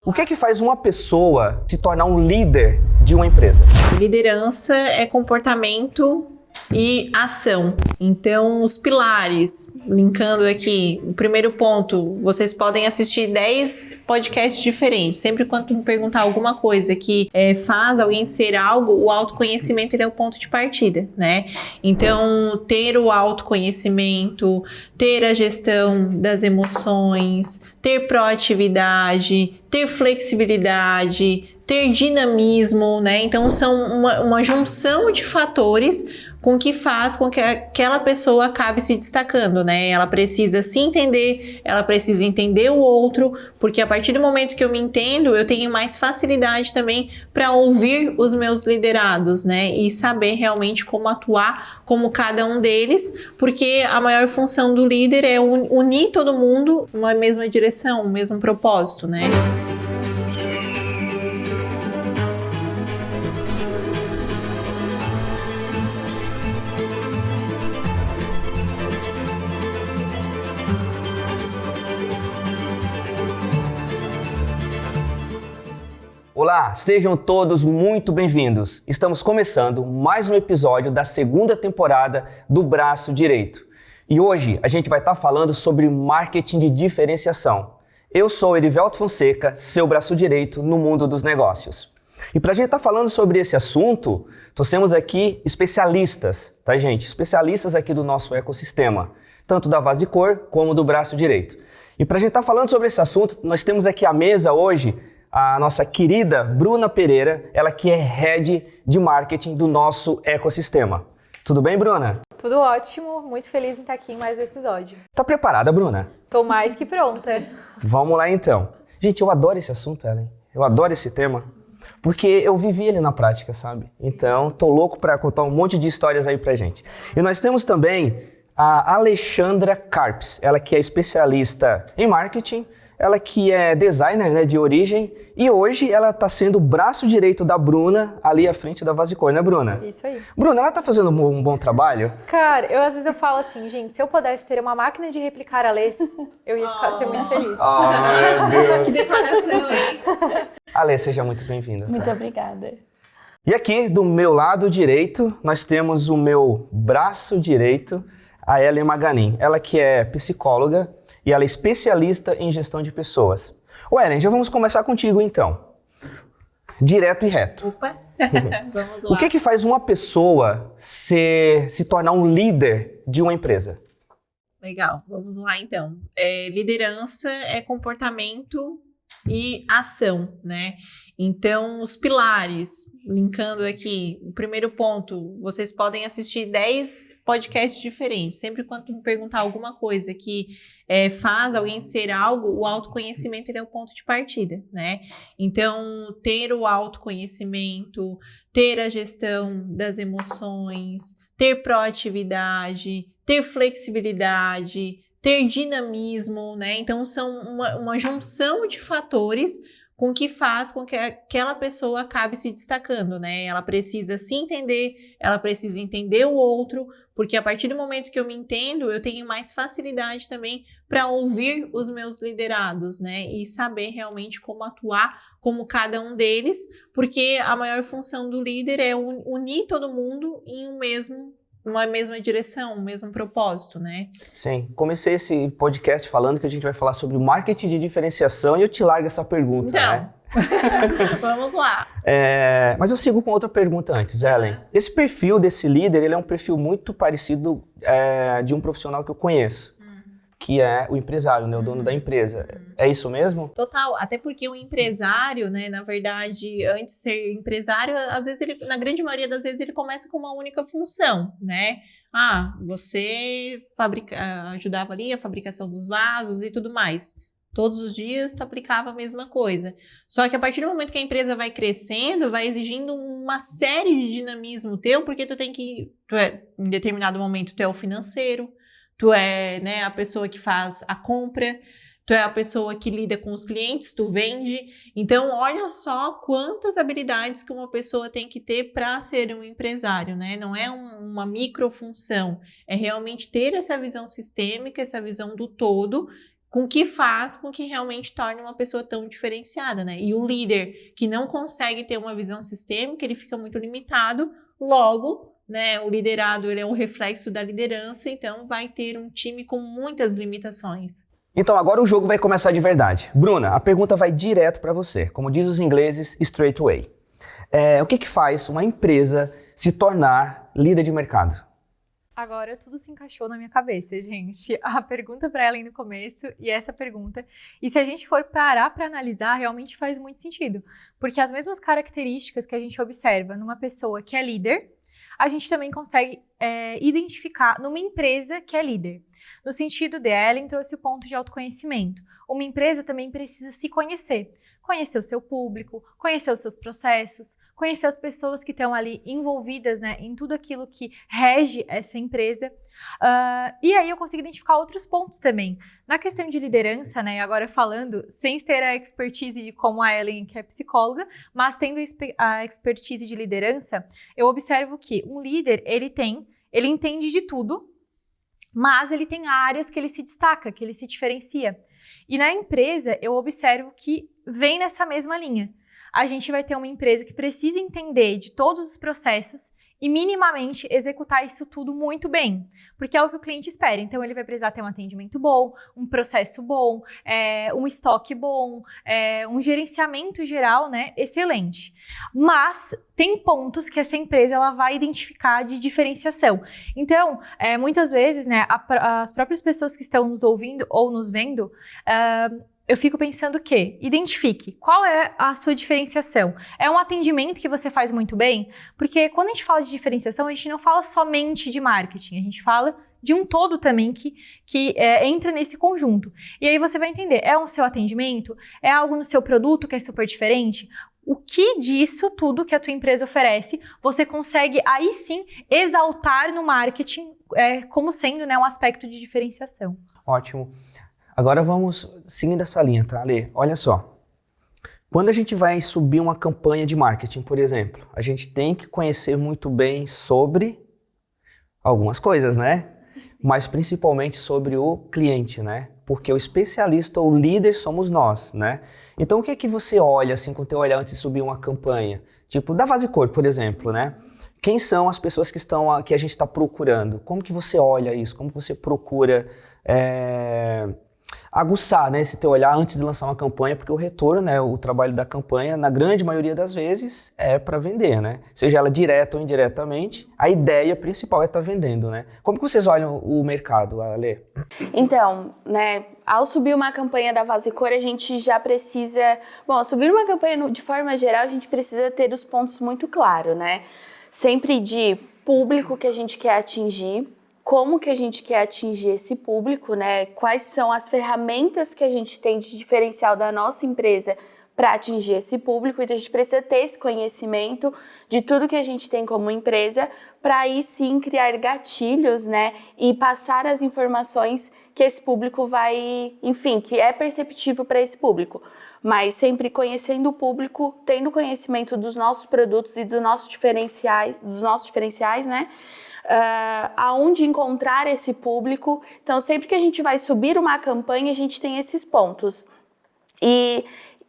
O que é que faz uma pessoa se tornar um líder de uma empresa? Liderança é comportamento e ação. Então, os pilares, linkando aqui, o primeiro ponto, vocês podem assistir 10 podcasts diferentes. Sempre quando me perguntar alguma coisa que faz alguém ser algo, o autoconhecimento ele é o ponto de partida, né? Então, ter o autoconhecimento, ter a gestão das emoções, ter proatividade, ter flexibilidade, ter dinamismo, né? Então, são uma junção de fatores com que faz com que aquela pessoa acabe se destacando, né? Ela precisa se entender, ela precisa entender o outro, porque a partir do momento que eu me entendo, eu tenho mais facilidade também para ouvir os meus liderados, né? E saber realmente como atuar como cada um deles, porque a maior função do líder é unir todo mundo numa mesma direção, um mesmo propósito, né? Olá, sejam todos muito bem-vindos. Estamos começando mais um episódio da segunda temporada do Braço Direito. E hoje a gente vai estar falando sobre marketing de diferenciação. Eu sou Erivelto Fonseca, seu braço direito no mundo dos negócios. E para a gente estar falando sobre esse assunto, trouxemos aqui especialistas, tá gente? Especialistas aqui do nosso ecossistema, tanto da VaziCor como do Braço Direito. E para a gente estar falando sobre esse assunto, nós temos aqui à mesa hoje a nossa querida Bruna Pereira, ela que é Head de Marketing do nosso ecossistema. Tudo bem, Bruna? Tudo ótimo, muito feliz em estar aqui em mais um episódio. Tá preparada, Bruna? Tô mais que pronta. Vamos lá então. Gente, eu adoro esse assunto, Ellen. Eu adoro esse tema, porque eu vivi ele na prática, sabe? Então, tô louco para contar um monte de histórias aí pra gente. E nós temos também a Alexandra Carpes, ela que é especialista em marketing, ela que é designer, né, de origem, e hoje ela está sendo o braço direito da Bruna, ali à frente da VaziCor, né, Bruna? Isso aí. Bruna, ela está fazendo um bom trabalho? Cara, às vezes eu falo assim, gente, se eu pudesse ter uma máquina de replicar a Alê, eu ia ser muito feliz. Oh, meu Deus. Que declaração, hein? Alê, seja muito bem-vinda. Tá? Muito obrigada. E aqui, do meu lado direito, nós temos o meu braço direito, a Ellen Maganin. Ela que é psicóloga, e ela é especialista em gestão de pessoas. Ô Ellen, já vamos começar contigo então. Direto e reto. Opa, vamos lá. O que é que faz uma pessoa se tornar um líder de uma empresa? Legal, vamos lá então. Liderança é comportamento e ação, né? Então, os pilares, linkando aqui, o primeiro ponto, vocês podem assistir 10 podcasts diferentes. Sempre quando me perguntar alguma coisa que faz alguém ser algo, o autoconhecimento ele é o ponto de partida, né? Então, ter o autoconhecimento, ter a gestão das emoções, ter proatividade, ter flexibilidade, ter dinamismo, né? Então, são uma junção de fatores com que faz com que aquela pessoa acabe se destacando, né? Ela precisa se entender, ela precisa entender o outro, porque a partir do momento que eu me entendo, eu tenho mais facilidade também para ouvir os meus liderados, né? E saber realmente como atuar como cada um deles, porque a maior função do líder é unir todo mundo em uma mesma direção, um mesmo propósito, né? Sim, comecei esse podcast falando que a gente vai falar sobre marketing de diferenciação e eu te largo essa pergunta, então, né? Vamos lá. Mas eu sigo com outra pergunta antes, Ellen. Esse perfil desse líder, ele é um perfil muito parecido de um profissional que eu conheço, que é o empresário, né, o dono da empresa. É isso mesmo? Total, até porque o empresário, né, na verdade, antes de ser empresário, às vezes ele, na grande maioria das vezes, ele começa com uma única função, né? Você ajudava ali a fabricação dos vasos e tudo mais. Todos os dias tu aplicava a mesma coisa. Só que a partir do momento que a empresa vai crescendo, vai exigindo uma série de dinamismo teu, porque em determinado momento, tu é o financeiro, tu é, né, a pessoa que faz a compra, tu é a pessoa que lida com os clientes, tu vende. Então, olha só quantas habilidades que uma pessoa tem que ter para ser um empresário, né? Não é uma microfunção, é realmente ter essa visão sistêmica, essa visão do todo, com que faz com que realmente torne uma pessoa tão diferenciada, né? E o líder que não consegue ter uma visão sistêmica, ele fica muito limitado, logo, né, o liderado ele é um reflexo da liderança, então vai ter um time com muitas limitações. Então agora o jogo vai começar de verdade. Bruna, a pergunta vai direto para você. Como diz os ingleses, straight away. O que faz uma empresa se tornar líder de mercado? Agora tudo se encaixou na minha cabeça, gente. A pergunta para ela no começo e essa pergunta. E se a gente for parar para analisar, realmente faz muito sentido. Porque as mesmas características que a gente observa numa pessoa que é líder, a gente também consegue identificar numa empresa que é líder. No sentido de Ellen trouxe o ponto de autoconhecimento. Uma empresa também precisa se conhecer. Conhecer o seu público, conhecer os seus processos, conhecer as pessoas que estão ali envolvidas, né, em tudo aquilo que rege essa empresa. E aí eu consigo identificar outros pontos também. Na questão de liderança, né, agora falando, sem ter a expertise de como a Ellen, que é psicóloga, mas tendo a expertise de liderança, eu observo que um líder, ele entende de tudo, mas ele tem áreas que ele se destaca, que ele se diferencia. E na empresa, eu observo que vem nessa mesma linha. A gente vai ter uma empresa que precisa entender de todos os processos e minimamente executar isso tudo muito bem, porque é o que o cliente espera. Então, ele vai precisar ter um atendimento bom, um processo bom, um estoque bom, um gerenciamento geral, né, excelente. Mas tem pontos que essa empresa ela vai identificar de diferenciação. Então, muitas vezes, né, as próprias pessoas que estão nos ouvindo ou nos vendo, eu fico pensando que identifique qual é a sua diferenciação. É um atendimento que você faz muito bem? Porque quando a gente fala de diferenciação, a gente não fala somente de marketing, a gente fala de um todo também que entra nesse conjunto. E aí você vai entender, é um seu atendimento? É algo no seu produto que é super diferente? O que disso tudo que a tua empresa oferece, você consegue aí sim exaltar no marketing como sendo, né, um aspecto de diferenciação. Ótimo. Agora vamos seguindo essa linha, tá, Ale? Olha só. Quando a gente vai subir uma campanha de marketing, por exemplo, a gente tem que conhecer muito bem sobre algumas coisas, né? Mas principalmente sobre o cliente, né? Porque o especialista ou o líder somos nós, né? Então o que é que você olha assim com o teu olhar antes de subir uma campanha? Tipo, da Vasicor, por exemplo, né? Quem são as pessoas que a gente está procurando? Como que você olha isso? Como que você procura aguçar, né, esse teu olhar antes de lançar uma campanha, porque o retorno, né, o trabalho da campanha, na grande maioria das vezes, é para vender, né? Seja ela direta ou indiretamente, a ideia principal é estar vendendo, né? Como que vocês olham o mercado, Ale? Então, né, ao subir uma campanha da Vasicor, a gente já precisa... Bom, subir uma campanha de forma geral, a gente precisa ter os pontos muito claros, né? Sempre de público que a gente quer atingir, como que a gente quer atingir esse público, né? Quais são as ferramentas que a gente tem de diferencial da nossa empresa para atingir esse público. Então, a gente precisa ter esse conhecimento de tudo que a gente tem como empresa para aí sim criar gatilhos, né? E passar as informações que esse público vai, enfim, que é perceptível para esse público. Mas sempre conhecendo o público, tendo conhecimento dos nossos produtos e dos nossos diferenciais, né? Aonde encontrar esse público. Então, sempre que a gente vai subir uma campanha, a gente tem esses pontos. E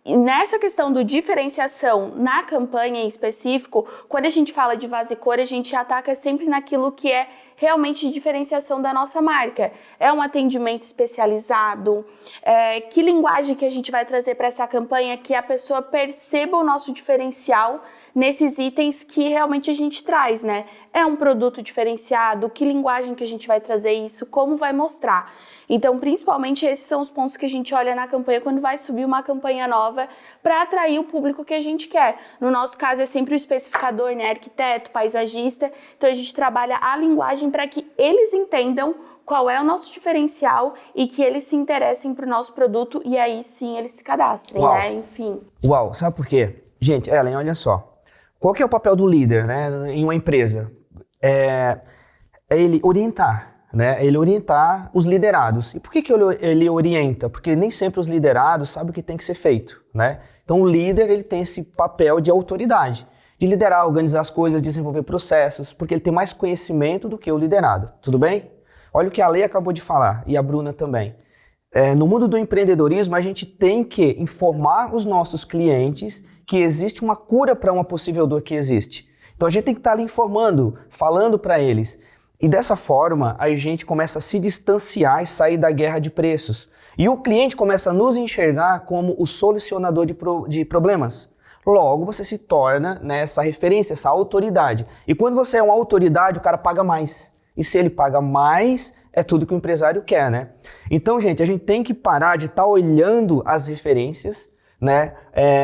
nessa questão do diferenciação na campanha em específico, quando a gente fala de Vasicor, a gente ataca sempre naquilo que é realmente diferenciação da nossa marca. É um atendimento especializado? Que linguagem que a gente vai trazer para essa campanha que a pessoa perceba o nosso diferencial nesses itens que realmente a gente traz, né? É um produto diferenciado? Que linguagem que a gente vai trazer isso? Como vai mostrar? Então, principalmente, esses são os pontos que a gente olha na campanha quando vai subir uma campanha nova para atrair o público que a gente quer. No nosso caso, é sempre o especificador, né? Arquiteto, paisagista. Então, a gente trabalha a linguagem para que eles entendam qual é o nosso diferencial e que eles se interessem para o nosso produto e aí sim eles se cadastrem, né? Enfim. Uau, sabe por quê? Gente, Ellen, olha só. Qual que é o papel do líder, né, em uma empresa? É ele orientar, né? Ele orientar os liderados. E por que ele orienta? Porque nem sempre os liderados sabem o que tem que ser feito, né? Então o líder ele tem esse papel de autoridade, de liderar, organizar as coisas, desenvolver processos, porque ele tem mais conhecimento do que o liderado. Tudo bem? Olha o que a Lei acabou de falar e a Bruna também. No mundo do empreendedorismo, a gente tem que informar os nossos clientes que existe uma cura para uma possível dor que existe. Então a gente tem que estar ali informando, falando para eles. E dessa forma, a gente começa a se distanciar e sair da guerra de preços. E o cliente começa a nos enxergar como o solucionador de problemas. Logo, você se torna, né, essa referência, essa autoridade. E quando você é uma autoridade, o cara paga mais. E se ele paga mais, é tudo que o empresário quer, né? Então, gente, a gente tem que parar de estar olhando as referências, né,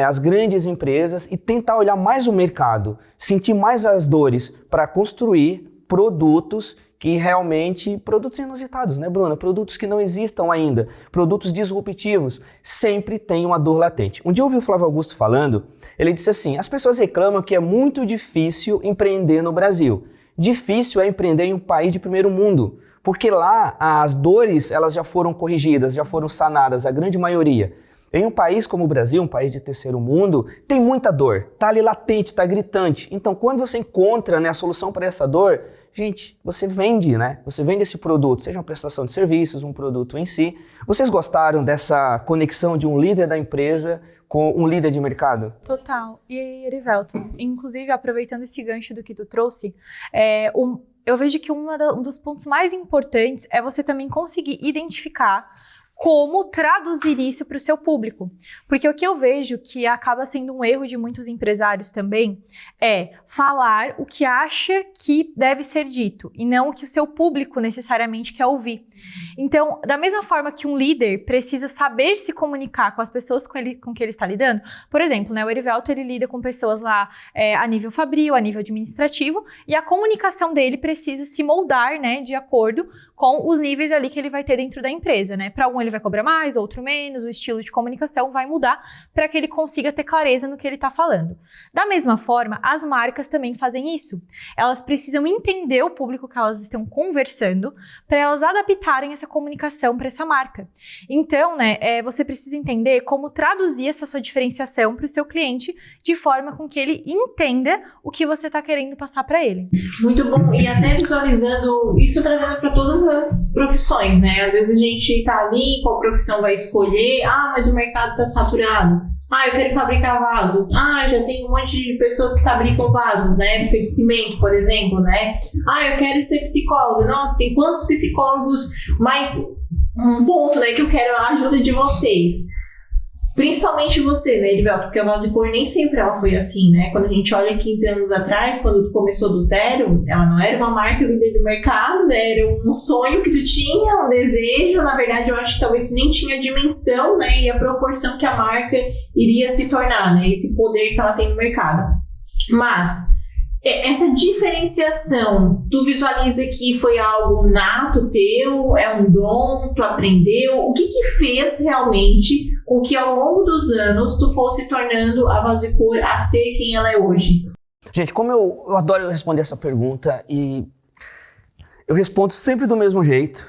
as grandes empresas e tentar olhar mais o mercado, sentir mais as dores para construir produtos que realmente, produtos inusitados, né, Bruna? Produtos que não existam ainda, produtos disruptivos, sempre tem uma dor latente. Um dia eu ouvi o Flávio Augusto falando, ele disse assim, as pessoas reclamam que é muito difícil empreender no Brasil. Difícil é empreender em um país de primeiro mundo, porque lá as dores elas já foram corrigidas, já foram sanadas, a grande maioria. Em um país como o Brasil, um país de terceiro mundo, tem muita dor, tá ali latente, tá gritante. Então, quando você encontra, né, a solução para essa dor, gente, você vende, né? Você vende esse produto, seja uma prestação de serviços, um produto em si. Vocês gostaram dessa conexão de um líder da empresa com um líder de mercado? Total. E aí, Erivelto, inclusive aproveitando esse gancho do que tu trouxe, eu vejo que um dos pontos mais importantes é você também conseguir identificar como traduzir isso para o seu público. Porque o que eu vejo que acaba sendo um erro de muitos empresários também é falar o que acha que deve ser dito e não o que o seu público necessariamente quer ouvir. Então, da mesma forma que um líder precisa saber se comunicar com as pessoas com que ele está lidando, por exemplo, né, o Erivelto ele lida com pessoas lá a nível fabril, a nível administrativo, e a comunicação dele precisa se moldar, né, de acordo com os níveis ali que ele vai ter dentro da empresa, né? Para um ele vai cobrar mais, outro menos, o estilo de comunicação vai mudar para que ele consiga ter clareza no que ele está falando. Da mesma forma, as marcas também fazem isso. Elas precisam entender o público que elas estão conversando para elas adaptarem essa comunicação para essa marca. Então, né, você precisa entender como traduzir essa sua diferenciação para o seu cliente de forma com que ele entenda o que você está querendo passar para ele. Muito bom. E até visualizando isso, trazendo para todas as profissões, né? Às vezes a gente tá ali, qual profissão vai escolher? Ah, mas o mercado tá saturado. Ah, eu quero fabricar vasos. Ah, já tem um monte de pessoas que fabricam vasos, né? De cimento, por exemplo, né? Ah, eu quero ser psicólogo. Nossa, tem quantos psicólogos? Mas um ponto, né, que eu quero a ajuda de vocês. Principalmente você, né, Erivelto? Porque a Voz e Cor nem sempre ela foi assim, né? Quando a gente olha 15 anos atrás, quando tu começou do zero, ela não era uma marca líder do mercado, né? Era um sonho que tu tinha, um desejo. Na verdade, eu acho que talvez tu nem tinha a dimensão, né, e a proporção que a marca iria se tornar, né? Esse poder que ela tem no mercado. Mas essa diferenciação, tu visualiza que foi algo nato teu, é um dom, tu aprendeu? O que fez realmente com que ao longo dos anos tu fosse tornando a Voz e Cor a ser quem ela é hoje? Gente, como eu adoro responder essa pergunta e eu respondo sempre do mesmo jeito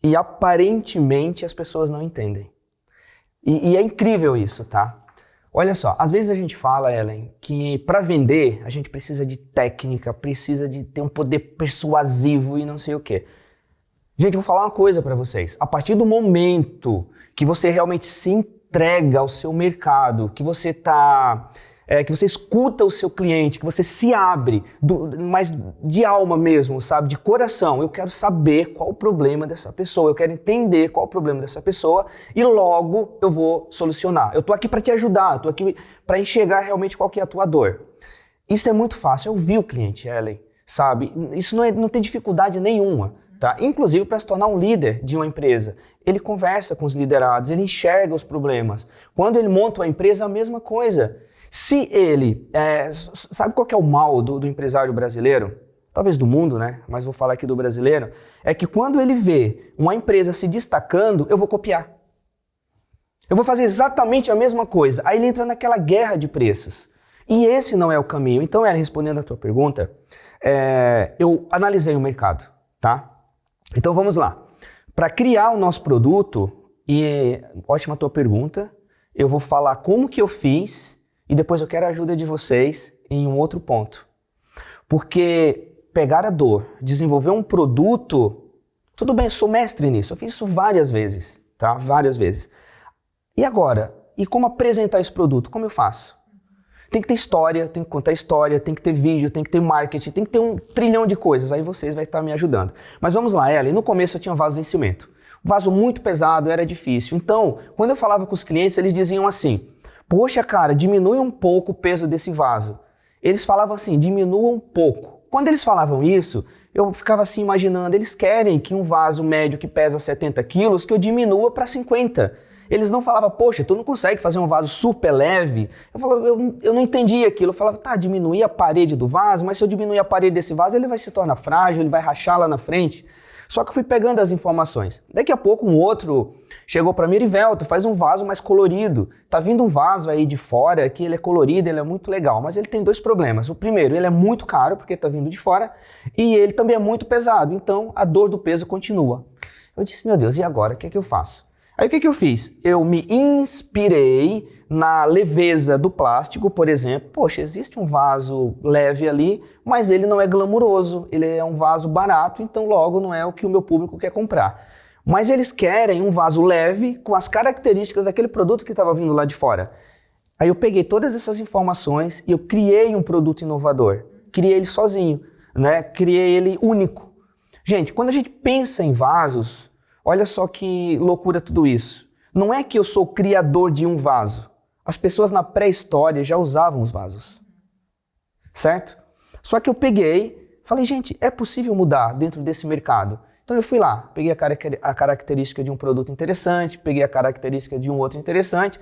e aparentemente as pessoas não entendem. E é incrível isso, tá? Olha só, às vezes a gente fala, Ellen, que para vender a gente precisa de técnica, precisa de ter um poder persuasivo e não sei o quê. Gente, eu vou falar uma coisa para vocês. A partir do momento que você realmente se entrega ao seu mercado, que você que você escuta o seu cliente, que você se abre, mas de alma mesmo, sabe? De coração. Eu quero saber qual o problema dessa pessoa, eu quero entender qual o problema dessa pessoa e logo eu vou solucionar. Eu tô aqui para te ajudar, eu tô aqui para enxergar realmente qual que é a tua dor. Isso é muito fácil, é ouvir o cliente, Ellen, sabe? Isso não tem dificuldade nenhuma. Tá? Inclusive para se tornar um líder de uma empresa. Ele conversa com os liderados, ele enxerga os problemas. Quando ele monta uma empresa, a mesma coisa. Se ele... sabe qual que é o mal do empresário brasileiro? Talvez do mundo, né? Mas vou falar aqui do brasileiro. É que quando ele vê uma empresa se destacando, eu vou copiar. Eu vou fazer exatamente a mesma coisa. Aí ele entra naquela guerra de preços. E esse não é o caminho. Então, respondendo a tua pergunta, eu analisei o mercado, tá? Então vamos lá. Para criar o nosso produto, e ótima tua pergunta, eu vou falar como que eu fiz e depois eu quero a ajuda de vocês em um outro ponto. Porque pegar a dor, desenvolver um produto, tudo bem, eu sou mestre nisso, eu fiz isso várias vezes. tá? Várias vezes. E agora? E como apresentar esse produto? Como eu faço? Tem que ter história, tem que contar história, tem que ter vídeo, tem que ter marketing, tem que ter 1 trilhão de coisas. Aí vocês vão estar me ajudando. Mas vamos lá, Ellen. No começo eu tinha um vaso de vencimento. Um vaso muito pesado, era difícil. Então, quando eu falava com os clientes, eles diziam assim, poxa, cara, diminui um pouco o peso desse vaso. Eles falavam assim, diminua um pouco. Quando eles falavam isso, eu ficava assim imaginando, eles querem que um vaso médio que pesa 70 quilos, que eu diminua para 50. Eles não falavam, poxa, tu não consegue fazer um vaso super leve? Eu não entendia aquilo. Eu falava, tá, diminuir a parede do vaso, mas se eu diminuir a parede desse vaso, ele vai se tornar frágil, ele vai rachar lá na frente. Só que eu fui pegando as informações. Daqui a pouco um outro chegou para mim, Erivelto, faz um vaso mais colorido. Tá vindo um vaso aí de fora que ele é colorido, ele é muito legal, mas ele tem 2 problemas. O primeiro, ele é muito caro porque tá vindo de fora e ele também é muito pesado, então a dor do peso continua. Eu disse, meu Deus, e agora? O que é que eu faço? Aí o que eu fiz? Eu me inspirei na leveza do plástico, por exemplo. Poxa, existe um vaso leve ali, mas ele não é glamuroso, ele é um vaso barato, então logo não é o que o meu público quer comprar. Mas eles querem um vaso leve com as características daquele produto que estava vindo lá de fora. Aí eu peguei todas essas informações e eu criei um produto inovador. Criei ele sozinho, né? Criei ele único. Gente, quando a gente pensa em vasos, olha só que loucura tudo isso. Não é que eu sou criador de um vaso. As pessoas na pré-história já usavam os vasos. Certo? Só que eu peguei, falei, gente, é possível mudar dentro desse mercado. Então eu fui lá, peguei a característica de um produto interessante, peguei a característica de um outro interessante,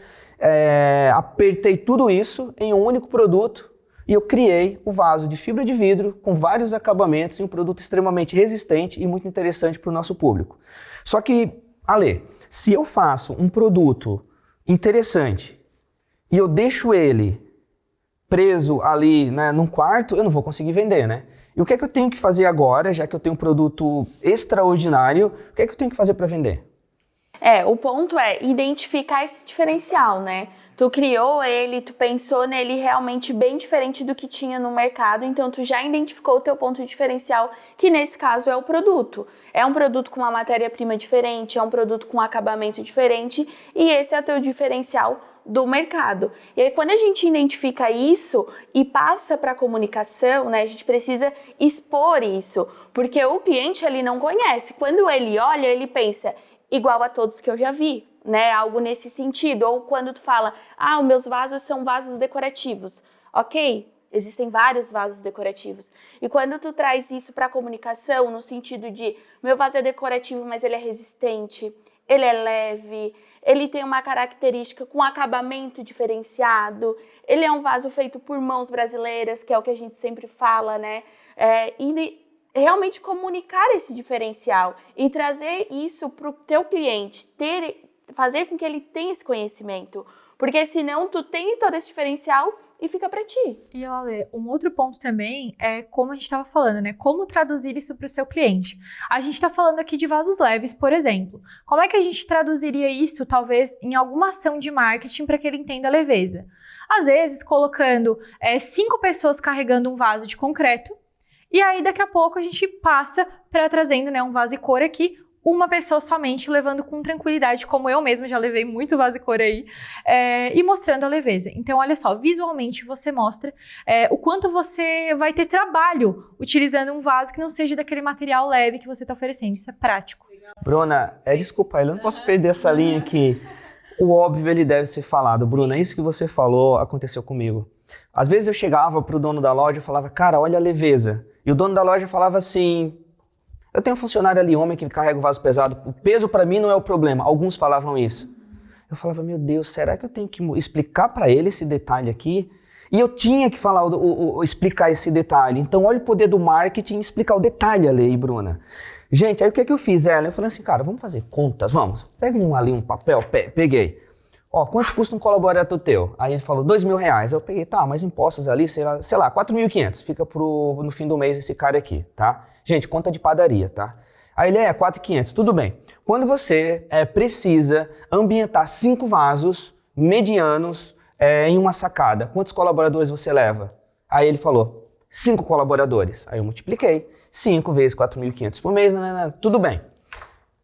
apertei tudo isso em um único produto e eu criei o vaso de fibra de vidro com vários acabamentos e um produto extremamente resistente e muito interessante para o nosso público. Só que, Ale, se eu faço um produto interessante e eu deixo ele preso ali, né, num quarto, eu não vou conseguir vender, né? E o que é que eu tenho que fazer agora, já que eu tenho um produto extraordinário, o que é que eu tenho que fazer para vender? O ponto é identificar esse diferencial, né? Tu criou ele, tu pensou nele realmente bem diferente do que tinha no mercado, então tu já identificou o teu ponto diferencial, que nesse caso é o produto. É um produto com uma matéria-prima diferente, é um produto com um acabamento diferente, e esse é o teu diferencial do mercado. E aí quando a gente identifica isso e passa para a comunicação, né, a gente precisa expor isso, porque o cliente ali não conhece. Quando ele olha, ele pensa, igual a todos que eu já vi, né? Algo nesse sentido. Ou quando tu fala, os meus vasos são vasos decorativos. Ok, existem vários vasos decorativos. E quando tu traz isso para a comunicação, no sentido de, meu vaso é decorativo, mas ele é resistente, ele é leve, ele tem uma característica com acabamento diferenciado, ele é um vaso feito por mãos brasileiras, que é o que a gente sempre fala, né? Realmente comunicar esse diferencial e trazer isso para o teu cliente, fazer com que ele tenha esse conhecimento, porque senão tu tem todo esse diferencial e fica para ti. E olha, um outro ponto também é como a gente estava falando, né? Como traduzir isso para o seu cliente. A gente está falando aqui de vasos leves, por exemplo. Como é que a gente traduziria isso, talvez, em alguma ação de marketing para que ele entenda a leveza? Às vezes, colocando 5 pessoas carregando um vaso de concreto, e aí, daqui a pouco, a gente passa para trazendo, né, um vaso e cor aqui, uma pessoa somente levando com tranquilidade, como eu mesma já levei muito vaso e cor aí, e mostrando a leveza. Então, olha só, visualmente você mostra o quanto você vai ter trabalho utilizando um vaso que não seja daquele material leve que você está oferecendo. Isso é prático. Bruna, desculpa, eu não posso perder essa linha aqui. O óbvio, ele deve ser falado. Bruna, isso que você falou aconteceu comigo. Às vezes eu chegava pro dono da loja e falava, cara, olha a leveza. E o dono da loja falava assim, eu tenho um funcionário ali, homem, que carrega o vaso pesado, o peso para mim não é o problema. Alguns falavam isso. Eu falava, meu Deus, será que eu tenho que explicar para ele esse detalhe aqui? E eu tinha que falar, explicar esse detalhe. Então, olha o poder do marketing, explicar o detalhe ali, Bruna. Gente, aí o que é que eu fiz, Ellen? Eu falei assim, cara, vamos fazer contas, vamos. Pega ali um papel, peguei. Ó, quanto custa um colaborador teu? Aí ele falou, R$2.000. Eu peguei, tá, mas impostos ali, sei lá, 4.500. Fica no fim do mês esse cara aqui, tá? Gente, conta de padaria, tá? Aí ele 4.500, tudo bem. Quando você precisa ambientar 5 vasos medianos em uma sacada, quantos colaboradores você leva? Aí ele falou, 5 colaboradores. Aí eu multipliquei, 5 vezes 4.500 por mês, tudo bem.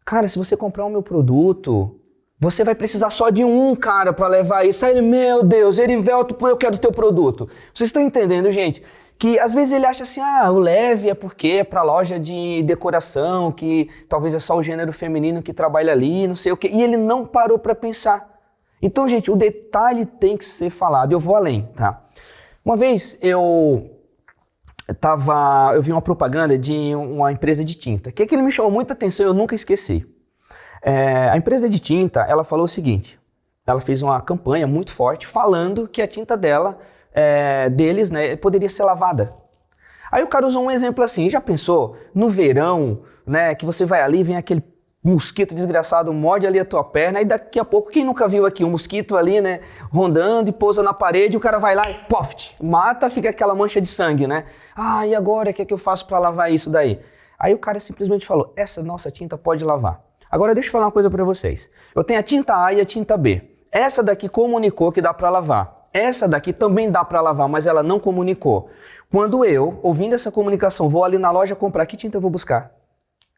Cara, se você comprar o meu produto, Você vai precisar só de um cara para levar isso. Aí ele, meu Deus, Erivelto, eu quero o teu produto. Vocês estão entendendo, gente? Que às vezes ele acha assim, o leve é porque é para loja de decoração, que talvez é só o gênero feminino que trabalha ali, não sei o quê. E ele não parou para pensar. Então, gente, o detalhe tem que ser falado. Eu vou além, tá? Uma vez eu vi uma propaganda de uma empresa de tinta, que aquilo me chamou muita atenção e eu nunca esqueci. A empresa de tinta, ela falou o seguinte, ela fez uma campanha muito forte falando que a tinta deles, né, poderia ser lavada. Aí o cara usou um exemplo assim, já pensou? No verão, né, que você vai ali, vem aquele mosquito desgraçado, morde ali a tua perna, e daqui a pouco, quem nunca viu aqui um mosquito ali, né, rondando e pousa na parede, o cara vai lá e poft, mata, fica aquela mancha de sangue, né? E agora o que é que eu faço para lavar isso daí? Aí o cara simplesmente falou, essa nossa tinta pode lavar. Agora deixa eu falar uma coisa para vocês. Eu tenho a tinta A e a tinta B. Essa daqui comunicou que dá para lavar. Essa daqui também dá para lavar, mas ela não comunicou. Quando eu, ouvindo essa comunicação, vou ali na loja comprar, que tinta eu vou buscar?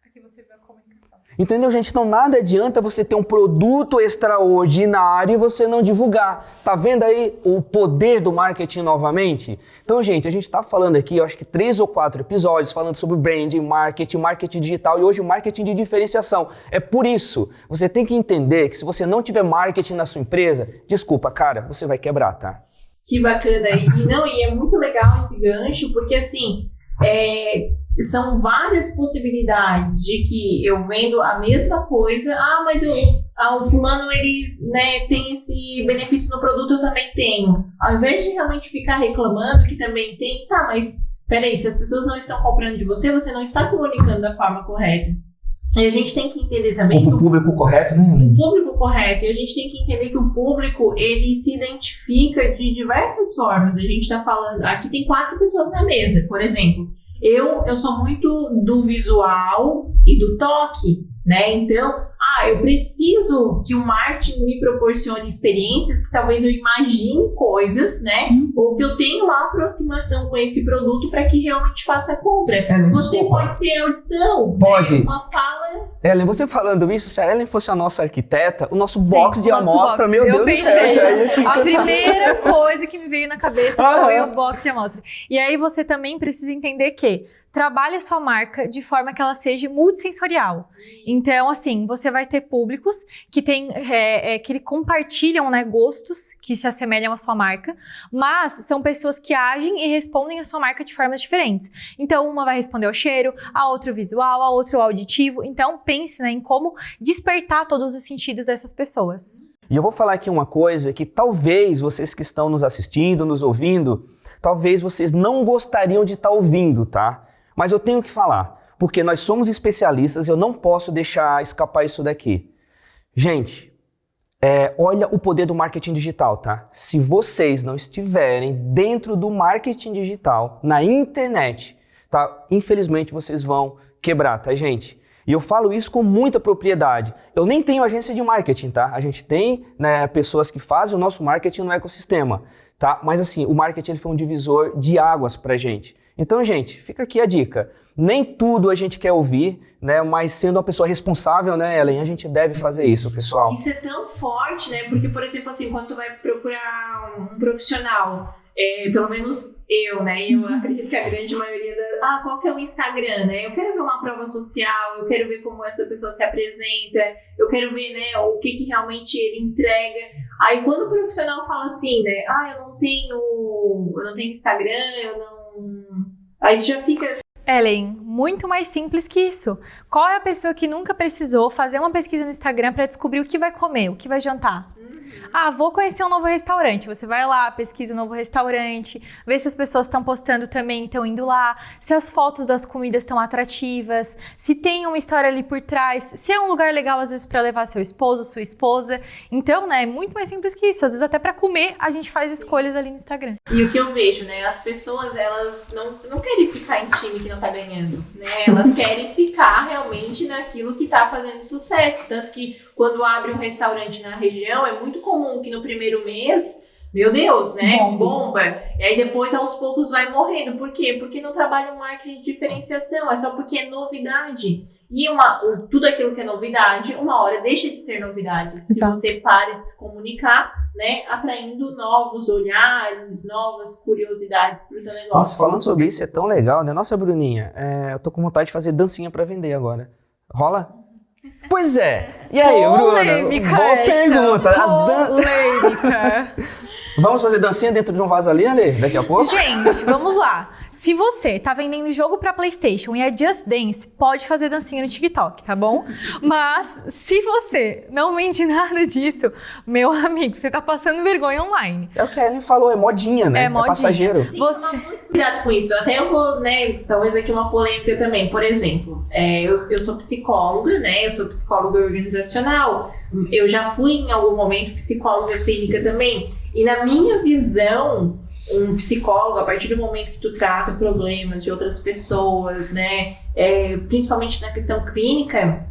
Aqui você vê a comunicação. Entendeu, gente? Então nada adianta você ter um produto extraordinário e você não divulgar. Tá vendo aí o poder do marketing novamente? Então, gente, a gente tá falando aqui, eu acho que 3 ou 4 episódios falando sobre branding, marketing digital e hoje o marketing de diferenciação. É por isso, você tem que entender que se você não tiver marketing na sua empresa, desculpa, cara, você vai quebrar, tá? Que bacana. E é muito legal esse gancho, porque assim, são várias possibilidades de que eu vendo a mesma coisa, mas o fulano, ele, né, tem esse benefício no produto, eu também tenho. Ao invés de realmente ficar reclamando que também tem, mas peraí, se as pessoas não estão comprando de você, você não está comunicando da forma correta. E a gente tem que entender também... O público correto, né? O público correto. E a gente tem que entender que o público, ele se identifica de diversas formas. A gente está falando... Aqui tem 4 pessoas na mesa, por exemplo. Eu sou muito do visual e do toque, né? Então, eu preciso que o marketing me proporcione experiências que talvez eu imagine coisas, né? Ou que eu tenha uma aproximação com esse produto para que realmente faça a compra. Você pode ser audição, pode. Né? Uma fala... Ellen, você falando isso, se a Ellen fosse a nossa arquiteta, o nosso box de amostra, meu Deus do céu, já ia te encantar. A primeira coisa que me veio na cabeça foi o box de amostra. E aí você também precisa entender que trabalhe a sua marca de forma que ela seja multissensorial. Então, assim, você vai ter públicos que que compartilham, né, gostos que se assemelham à sua marca, mas são pessoas que agem e respondem à sua marca de formas diferentes. Então, uma vai responder ao cheiro, a outra ao visual, a outra ao auditivo. Então, pense, né, em como despertar todos os sentidos dessas pessoas. E eu vou falar aqui uma coisa que talvez vocês que estão nos assistindo, nos ouvindo, talvez vocês não gostariam de estar ouvindo, tá? Mas eu tenho que falar, porque nós somos especialistas e eu não posso deixar escapar isso daqui. Gente, olha o poder do marketing digital, tá? Se vocês não estiverem dentro do marketing digital, na internet, tá? Infelizmente vocês vão quebrar, tá, gente? E eu falo isso com muita propriedade. Eu nem tenho agência de marketing, tá? A gente tem, né, pessoas que fazem o nosso marketing no ecossistema, tá? Mas assim, o marketing ele foi um divisor de águas pra gente. Então, gente, fica aqui a dica. Nem tudo a gente quer ouvir, né? Mas sendo uma pessoa responsável, né, Ellen, a gente deve fazer isso, pessoal. Isso é tão forte, né? Porque, por exemplo, assim, quando tu vai procurar um profissional, pelo menos eu, né? Eu acredito que a grande maioria qual que é o Instagram, né? Eu quero ver uma prova social, eu quero ver como essa pessoa se apresenta, eu quero ver, né, o que realmente ele entrega. Aí quando o profissional fala assim, né? Eu não tenho Instagram, Aí já fica... Ellen, muito mais simples que isso. Qual é a pessoa que nunca precisou fazer uma pesquisa no Instagram para descobrir o que vai comer, o que vai jantar? Vou conhecer um novo restaurante. Você vai lá, pesquisa um novo restaurante, vê se as pessoas estão postando também, estão indo lá, se as fotos das comidas estão atrativas, se tem uma história ali por trás, se é um lugar legal às vezes para levar seu esposo, sua esposa. Então, né, é muito mais simples que isso. Às vezes até para comer a gente faz escolhas ali no Instagram. E o que eu vejo, né, as pessoas, elas não querem ficar em time que não tá ganhando, né? Elas querem ficar realmente naquilo que tá fazendo sucesso. Tanto que quando abre um restaurante na região, é muito comum que no primeiro mês, meu Deus, né, bomba. E aí depois, aos poucos, vai morrendo. Por quê? Porque não trabalha um marketing de diferenciação, é só porque é novidade. E tudo aquilo que é novidade, uma hora deixa de ser novidade. Se Exato. você para de se comunicar, né, atraindo novos olhares, novas curiosidades para o teu negócio. Nossa, falando sobre isso é tão legal, né? Nossa, Bruninha, eu tô com vontade de fazer dancinha pra vender agora. Rola? Pois é. E aí, Bruna? Polêmica Boa essa, pergunta. polêmica. Vamos fazer dancinha dentro de um vaso ali, Ale? Daqui a pouco? Gente, vamos lá. Se você tá vendendo jogo pra PlayStation e é Just Dance, pode fazer dancinha no TikTok, tá bom? Mas se você não vende nada disso, meu amigo, você tá passando vergonha online. É o que a Ellen falou, é modinha, né? É modinha. passageiro. Tem que tomar muito cuidado com isso. Até eu vou, né, talvez aqui uma polêmica também. Por exemplo, eu sou psicóloga, né? Eu sou psicóloga organizacional. Eu já fui em algum momento psicóloga clínica também. E na minha visão, um psicólogo, a partir do momento que tu trata problemas de outras pessoas, né, principalmente na questão clínica,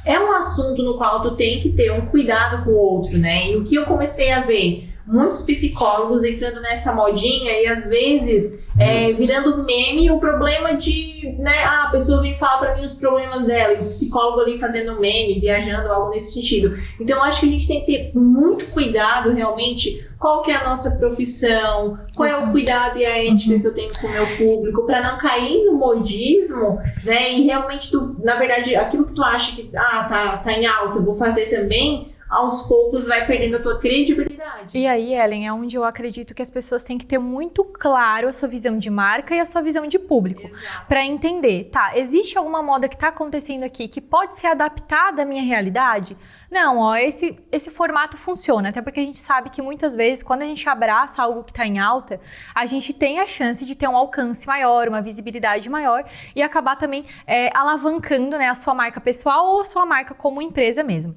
é um assunto no qual tu tem que ter um cuidado com o outro, né? E o que eu comecei a ver, muitos psicólogos entrando nessa modinha e às vezes virando meme o problema de, né, a pessoa vem falar pra mim os problemas dela, e o psicólogo ali fazendo meme, viajando, algo nesse sentido. Então eu acho que a gente tem que ter muito cuidado realmente qual que é a nossa profissão, qual é o cuidado e a ética que eu tenho com o meu público, para não cair no modismo, né, e realmente tu, na verdade, aquilo que tu acha que tá em alta, eu vou fazer também, aos poucos vai perdendo a tua credibilidade. E aí, Ellen, é onde eu acredito que as pessoas têm que ter muito claro a sua visão de marca e a sua visão de público. Para entender, tá, existe alguma moda que tá acontecendo aqui que pode ser adaptada à minha realidade? Não, ó, esse formato funciona, até porque a gente sabe que muitas vezes, quando a gente abraça algo que tá em alta, a gente tem a chance de ter um alcance maior, uma visibilidade maior e acabar também alavancando, né, a sua marca pessoal ou a sua marca como empresa mesmo.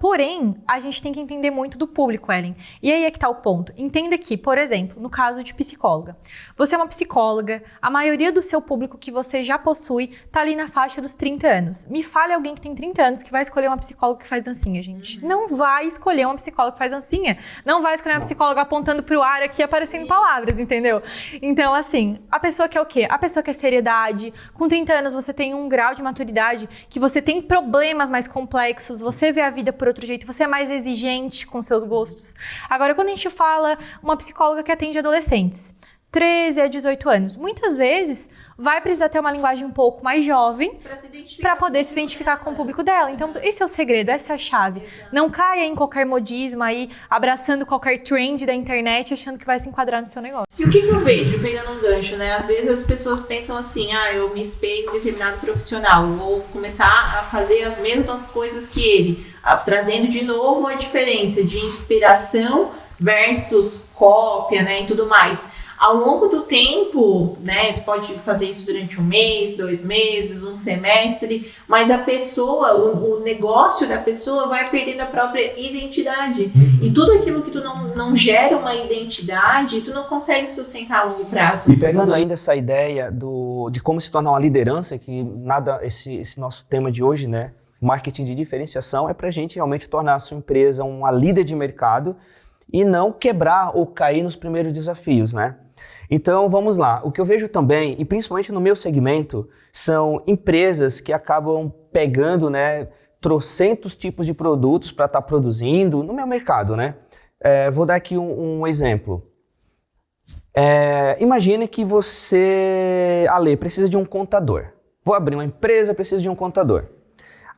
Porém, a gente tem que entender muito do público, Ellen. E aí é que tá o ponto. Entenda que, por exemplo, no caso de psicóloga, você é uma psicóloga, a maioria do seu público que você já possui tá ali na faixa dos 30 anos. Me fale alguém que tem 30 anos que vai escolher uma psicóloga que faz dancinha, gente. Não vai escolher uma psicóloga que faz dancinha. Não vai escolher uma psicóloga apontando pro ar aqui, aparecendo palavras, entendeu? Então, assim, a pessoa quer o quê? A pessoa quer seriedade. Com 30 anos, você tem um grau de maturidade que você tem problemas mais complexos, você vê a vida por outro jeito, você é mais exigente com seus gostos. Agora, quando a gente fala uma psicóloga que atende adolescentes, 13 a 18 anos, muitas vezes vai precisar ter uma linguagem um pouco mais jovem para poder se identificar com o público dela. Então, esse é o segredo, essa é a chave. Exato. Não caia em qualquer modismo aí, abraçando qualquer trend da internet, achando que vai se enquadrar no seu negócio. E o que eu vejo, pegando um gancho, né? Às vezes as pessoas pensam assim, eu me espelho em determinado profissional, vou começar a fazer as mesmas coisas que ele, trazendo de novo a diferença de inspiração versus cópia, né, e tudo mais. Ao longo do tempo, né, tu pode fazer isso durante 1 mês, 2 meses, 1 semestre, mas a pessoa, o negócio da pessoa vai perdendo a própria identidade. E tudo aquilo que tu não gera uma identidade, tu não consegue sustentar a longo prazo. E pegando ainda essa ideia de como se tornar uma liderança, que esse nosso tema de hoje, né, marketing de diferenciação, é pra gente realmente tornar a sua empresa uma líder de mercado e não quebrar ou cair nos primeiros desafios, né? Então, vamos lá. O que eu vejo também, e principalmente no meu segmento, são empresas que acabam pegando, né, trocentos tipos de produtos para estar produzindo no meu mercado, né? Vou dar aqui um exemplo. Imagine que você, Ale, precisa de um contador. Vou abrir uma empresa, preciso de um contador.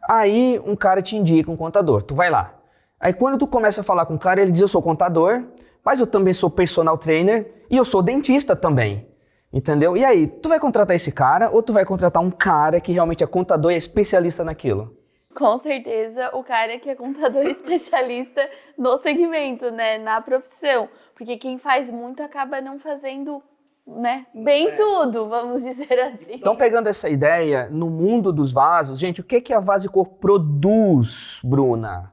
Aí, um cara te indica um contador. Tu vai lá. Aí, quando tu começa a falar com o cara, ele diz, eu sou contador, mas eu também sou personal trainer e eu sou dentista também, entendeu? E aí, tu vai contratar esse cara ou tu vai contratar um cara que realmente é contador e é especialista naquilo? Com certeza, o cara que é contador especialista no segmento, né, na profissão. Porque quem faz muito acaba não fazendo, né, bem tudo, vamos dizer assim. Então, pegando essa ideia, no mundo dos vasos, gente, o que a Vasicor produz, Bruna?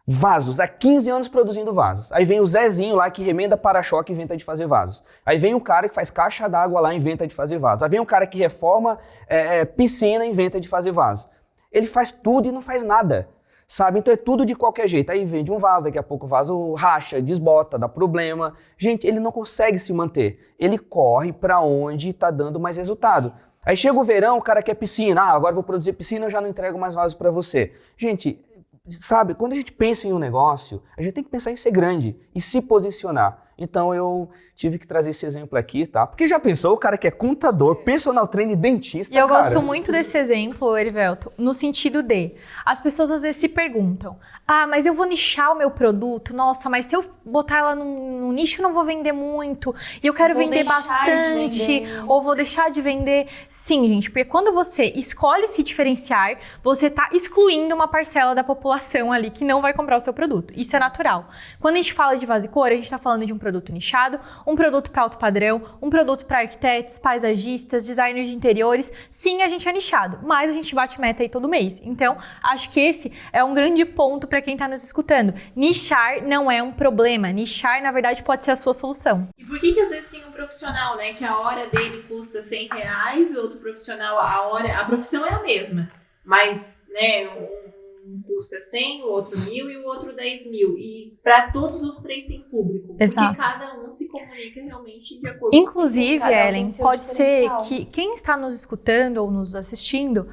Vasos, há 15 anos produzindo vasos. Aí vem o Zezinho lá que remenda para-choque e inventa de fazer vasos. Aí vem o cara que faz caixa d'água lá e inventa de fazer vasos. Aí vem o cara que reforma piscina e inventa de fazer vasos. Ele faz tudo e não faz nada. sabe? Então é tudo de qualquer jeito. Aí vende um vaso, daqui a pouco o vaso racha, desbota, dá problema. Gente, ele não consegue se manter. Ele corre para onde está dando mais resultado. Aí chega o verão, o cara quer piscina. Ah, agora eu vou produzir piscina, eu já não entrego mais vaso para você. Gente, sabe, quando a gente pensa em um negócio, a gente tem que pensar em ser grande e se posicionar. Então eu tive que trazer esse exemplo aqui, tá? Porque já pensou, o cara que é contador, personal trainer, dentista, E eu cara. gosto muito desse exemplo, Erivelto, no sentido de, as pessoas às vezes se perguntam, mas eu vou nichar o meu produto, nossa, mas se eu botar ela no nicho eu não vou vender muito, e eu quero vender bastante, ou vou deixar de vender. Sim, gente, porque quando você escolhe se diferenciar, você tá excluindo uma parcela da população ali que não vai comprar o seu produto. Isso é natural. Quando a gente fala de Vase Cor, a gente tá falando de um produto nichado, um produto para alto padrão, um produto para arquitetos, paisagistas, designers de interiores. Sim, a gente é nichado, mas a gente bate meta aí todo mês. Então, acho que esse é um grande ponto para quem está nos escutando. Nichar não é um problema. Nichar, na verdade, pode ser a sua solução. E por que às vezes tem um profissional, né, que a hora dele custa R$100, outro profissional, a profissão é a mesma, mas, né, um custa 100, o outro 1.000 e o outro 10.000. E para todos os três tem público. Exato. Porque cada um se comunica realmente de acordo Inclusive, com cada um. Ellen, pode ser que quem está nos escutando ou nos assistindo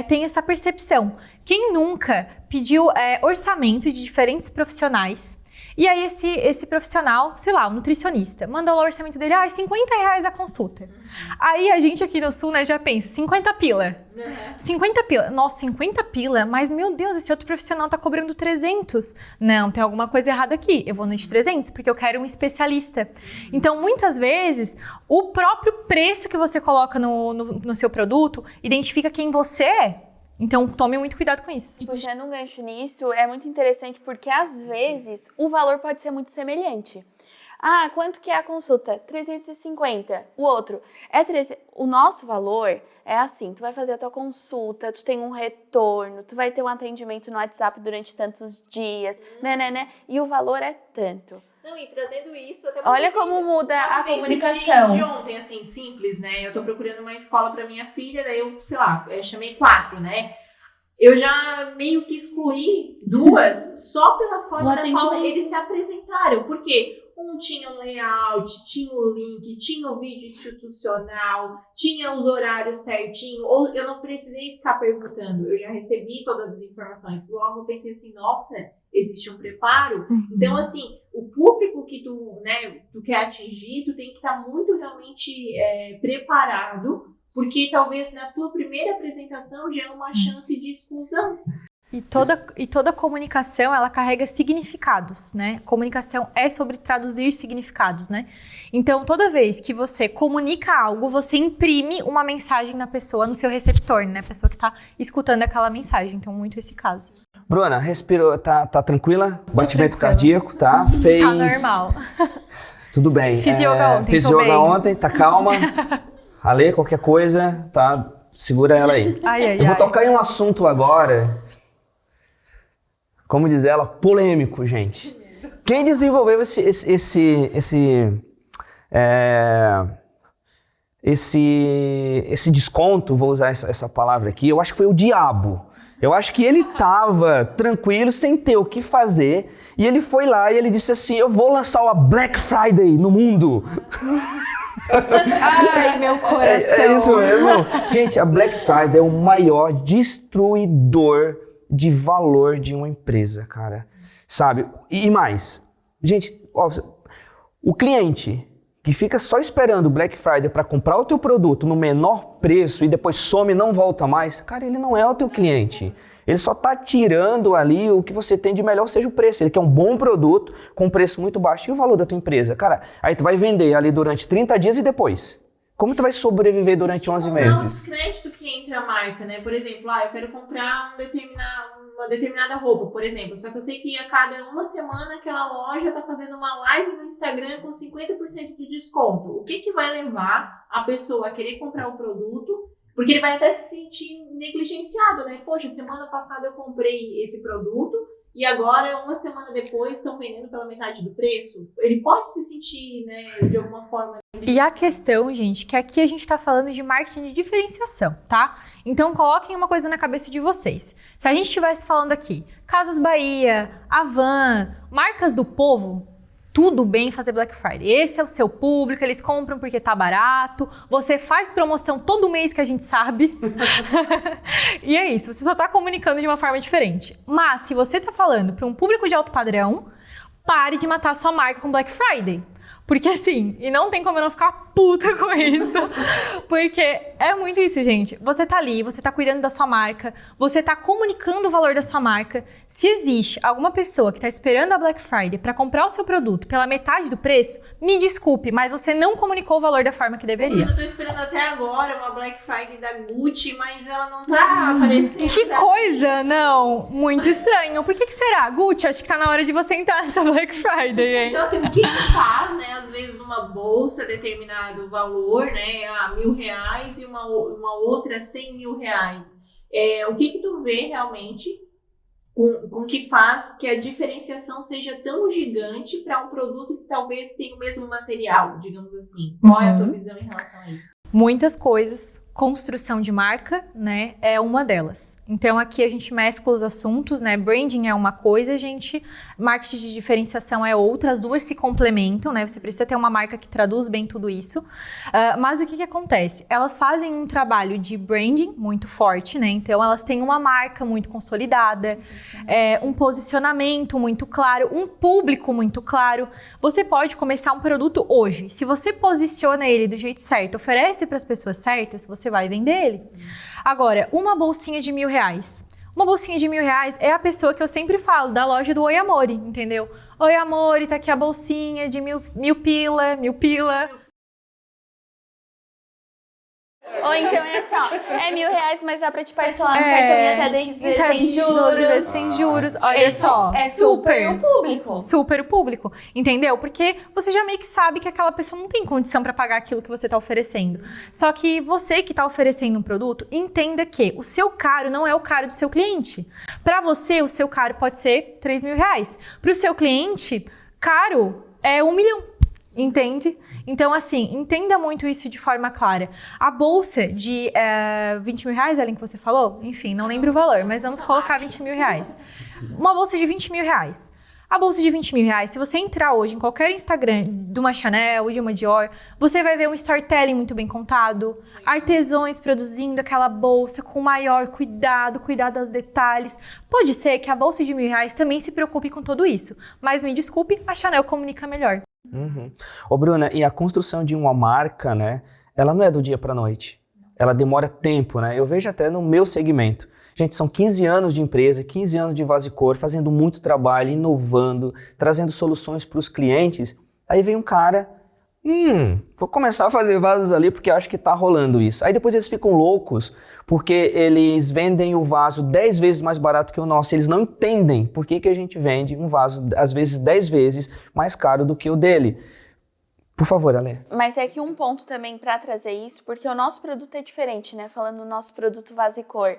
tenha essa percepção. Quem nunca pediu orçamento de diferentes profissionais? E aí esse profissional, sei lá, um nutricionista, mandou lá o orçamento dele, R$50 a consulta. Aí a gente aqui no Sul, né, já pensa, 50 pila. 50 pila. Nossa, 50 pila? Mas, meu Deus, esse outro profissional tá cobrando 300. Não, tem alguma coisa errada aqui. Eu vou no de 300 porque eu quero um especialista. Então, muitas vezes, o próprio preço que você coloca no seu produto identifica quem você é. Então, tome muito cuidado com isso. Puxando um gancho nisso, é muito interessante porque, às vezes, o valor pode ser muito semelhante. Quanto que é a consulta? 350. O outro é 300. O nosso valor é assim, tu vai fazer a tua consulta, tu tem um retorno, tu vai ter um atendimento no WhatsApp durante tantos dias, né? E o valor é tanto. Não, e trazendo isso... Até olha como muda a comunicação. De ontem, assim, simples, né? Eu tô procurando uma escola pra minha filha, daí eu, sei lá, chamei 4, né? Eu já meio que excluí 2 só pela forma da qual eles se apresentaram. Por quê? Um tinha um layout, tinha o link, tinha o vídeo institucional, tinha os horários certinho, ou eu não precisei ficar perguntando, eu já recebi todas as informações. Logo eu pensei assim, nossa, existe um preparo. Então, assim, o público que tu quer atingir, tu tem que estar muito realmente preparado, porque talvez na tua primeira apresentação já é uma chance de exclusão. E toda comunicação, ela carrega significados, né? Comunicação é sobre traduzir significados, né? Então, toda vez que você comunica algo, você imprime uma mensagem na pessoa, no seu receptor, né? A pessoa que está escutando aquela mensagem. Então, muito esse caso. Bruna, respirou, tá tranquila? Batimento cardíaco, tá? Fez... Tá normal. Tudo bem. Fiz yoga ontem, Fiz yoga ontem, tá calma. Ale, qualquer coisa, tá? Segura ela aí. Eu vou tocar em um assunto agora, como diz ela, polêmico, gente. Quem desenvolveu esse desconto, vou usar essa palavra aqui, eu acho que foi o diabo. Eu acho que ele estava tranquilo, sem ter o que fazer, e ele foi lá e ele disse assim, eu vou lançar uma Black Friday no mundo. Ai, meu coração. É isso mesmo. Gente, a Black Friday é o maior destruidor de valor de uma empresa, cara. Sabe? E mais. Gente, o cliente que fica só esperando o Black Friday para comprar o teu produto no menor preço e depois some e não volta mais, cara, ele não é o teu cliente. Ele só tá tirando ali o que você tem de melhor, seja o preço. Ele quer um bom produto com um preço muito baixo. E o valor da tua empresa? Cara, aí tu vai vender ali durante 30 dias e depois? Como tu vai sobreviver durante 11 meses? É um descrédito que entra a marca, né? Por exemplo, eu quero comprar uma determinada roupa, por exemplo. Só que eu sei que a cada uma semana aquela loja tá fazendo uma live no Instagram com 50% de desconto. O que vai levar a pessoa a querer comprar o produto? Porque ele vai até se sentir negligenciado, né? Poxa, semana passada eu comprei esse produto e agora, uma semana depois, estão vendendo pela metade do preço. Ele pode se sentir, né, de alguma forma... E a questão, gente, que aqui a gente tá falando de marketing de diferenciação, tá? Então, coloquem uma coisa na cabeça de vocês. Se a gente estivesse falando aqui, Casas Bahia, Havan, marcas do povo, tudo bem fazer Black Friday. Esse é o seu público, eles compram porque tá barato, você faz promoção todo mês que a gente sabe. E é isso, você só tá comunicando de uma forma diferente. Mas, se você tá falando para um público de alto padrão, pare de matar a sua marca com Black Friday. Porque assim, e não tem como eu não ficar puta com isso, porque é muito isso, gente. Você tá ali, você tá cuidando da sua marca, você tá comunicando o valor da sua marca. Se existe alguma pessoa que tá esperando a Black Friday pra comprar o seu produto pela metade do preço, me desculpe, mas você não comunicou o valor da forma que deveria. Eu tô esperando até agora uma Black Friday da Gucci, mas ela não tá aparecendo. Que coisa, não, muito estranho. Por que será? Gucci, acho que tá na hora de você entrar nessa Black Friday, hein? Então, assim, o que faz, né? Às vezes uma bolsa determinado valor, né, R$1.000 e uma outra R$100.000. O que tu vê realmente com que faz que a diferenciação seja tão gigante para um produto que talvez tenha o mesmo material, digamos assim? Qual é a tua visão em relação a isso? Muitas coisas. Construção de marca, né, é uma delas. Então, aqui a gente mescla os assuntos, né, branding é uma coisa, gente, marketing de diferenciação é outra, as duas se complementam, né, você precisa ter uma marca que traduz bem tudo isso. Mas o que acontece? Elas fazem um trabalho de branding muito forte, né, então elas têm uma marca muito consolidada, um posicionamento muito claro, um público muito claro. Você pode começar um produto hoje, se você posiciona ele do jeito certo, oferece para as pessoas certas, você vai vender ele. Agora, uma bolsinha de R$1.000. Uma bolsinha de R$1.000 é a pessoa que eu sempre falo, da loja do Oi Amore, entendeu? Oi Amore, tá aqui a bolsinha de mil pila. Ou então é só, R$1.000, mas dá pra te parcelar no cartão em até 10 vezes sem juros. 12 vezes sem juros. Olha só, É super o público. Super o público, entendeu? Porque você já meio que sabe que aquela pessoa não tem condição para pagar aquilo que você tá oferecendo. Só que você que tá oferecendo um produto, entenda que o seu caro não é o caro do seu cliente. Para você, o seu caro pode ser R$3.000. Para o seu cliente, caro é R$1 milhão, entende? Então, assim, entenda muito isso de forma clara. A bolsa de R$20.000, Ellen, que você falou? Enfim, não lembro o valor, mas vamos colocar R$20.000. Uma bolsa de R$20.000. A bolsa de R$20.000, se você entrar hoje em qualquer Instagram de uma Chanel, de uma Dior, você vai ver um storytelling muito bem contado, artesãos produzindo aquela bolsa com maior cuidado aos detalhes. Pode ser que a bolsa de R$1.000 também se preocupe com tudo isso, mas me desculpe, a Chanel comunica melhor. Uhum. Ô Bruna, e a construção de uma marca, né, ela não é do dia para a noite. Ela demora tempo, né? Eu vejo até no meu segmento. Gente, são 15 anos de empresa, 15 anos de Vasicor, fazendo muito trabalho, inovando, trazendo soluções para os clientes. Aí vem um cara, vou começar a fazer vasos ali porque acho que tá rolando isso. Aí depois eles ficam loucos porque eles vendem o vaso 10 vezes mais barato que o nosso. Eles não entendem por que a gente vende um vaso, às vezes, 10 vezes mais caro do que o dele. Por favor, Ale. Mas é que um ponto também para trazer isso, porque o nosso produto é diferente, né? Falando do nosso produto Vasicor.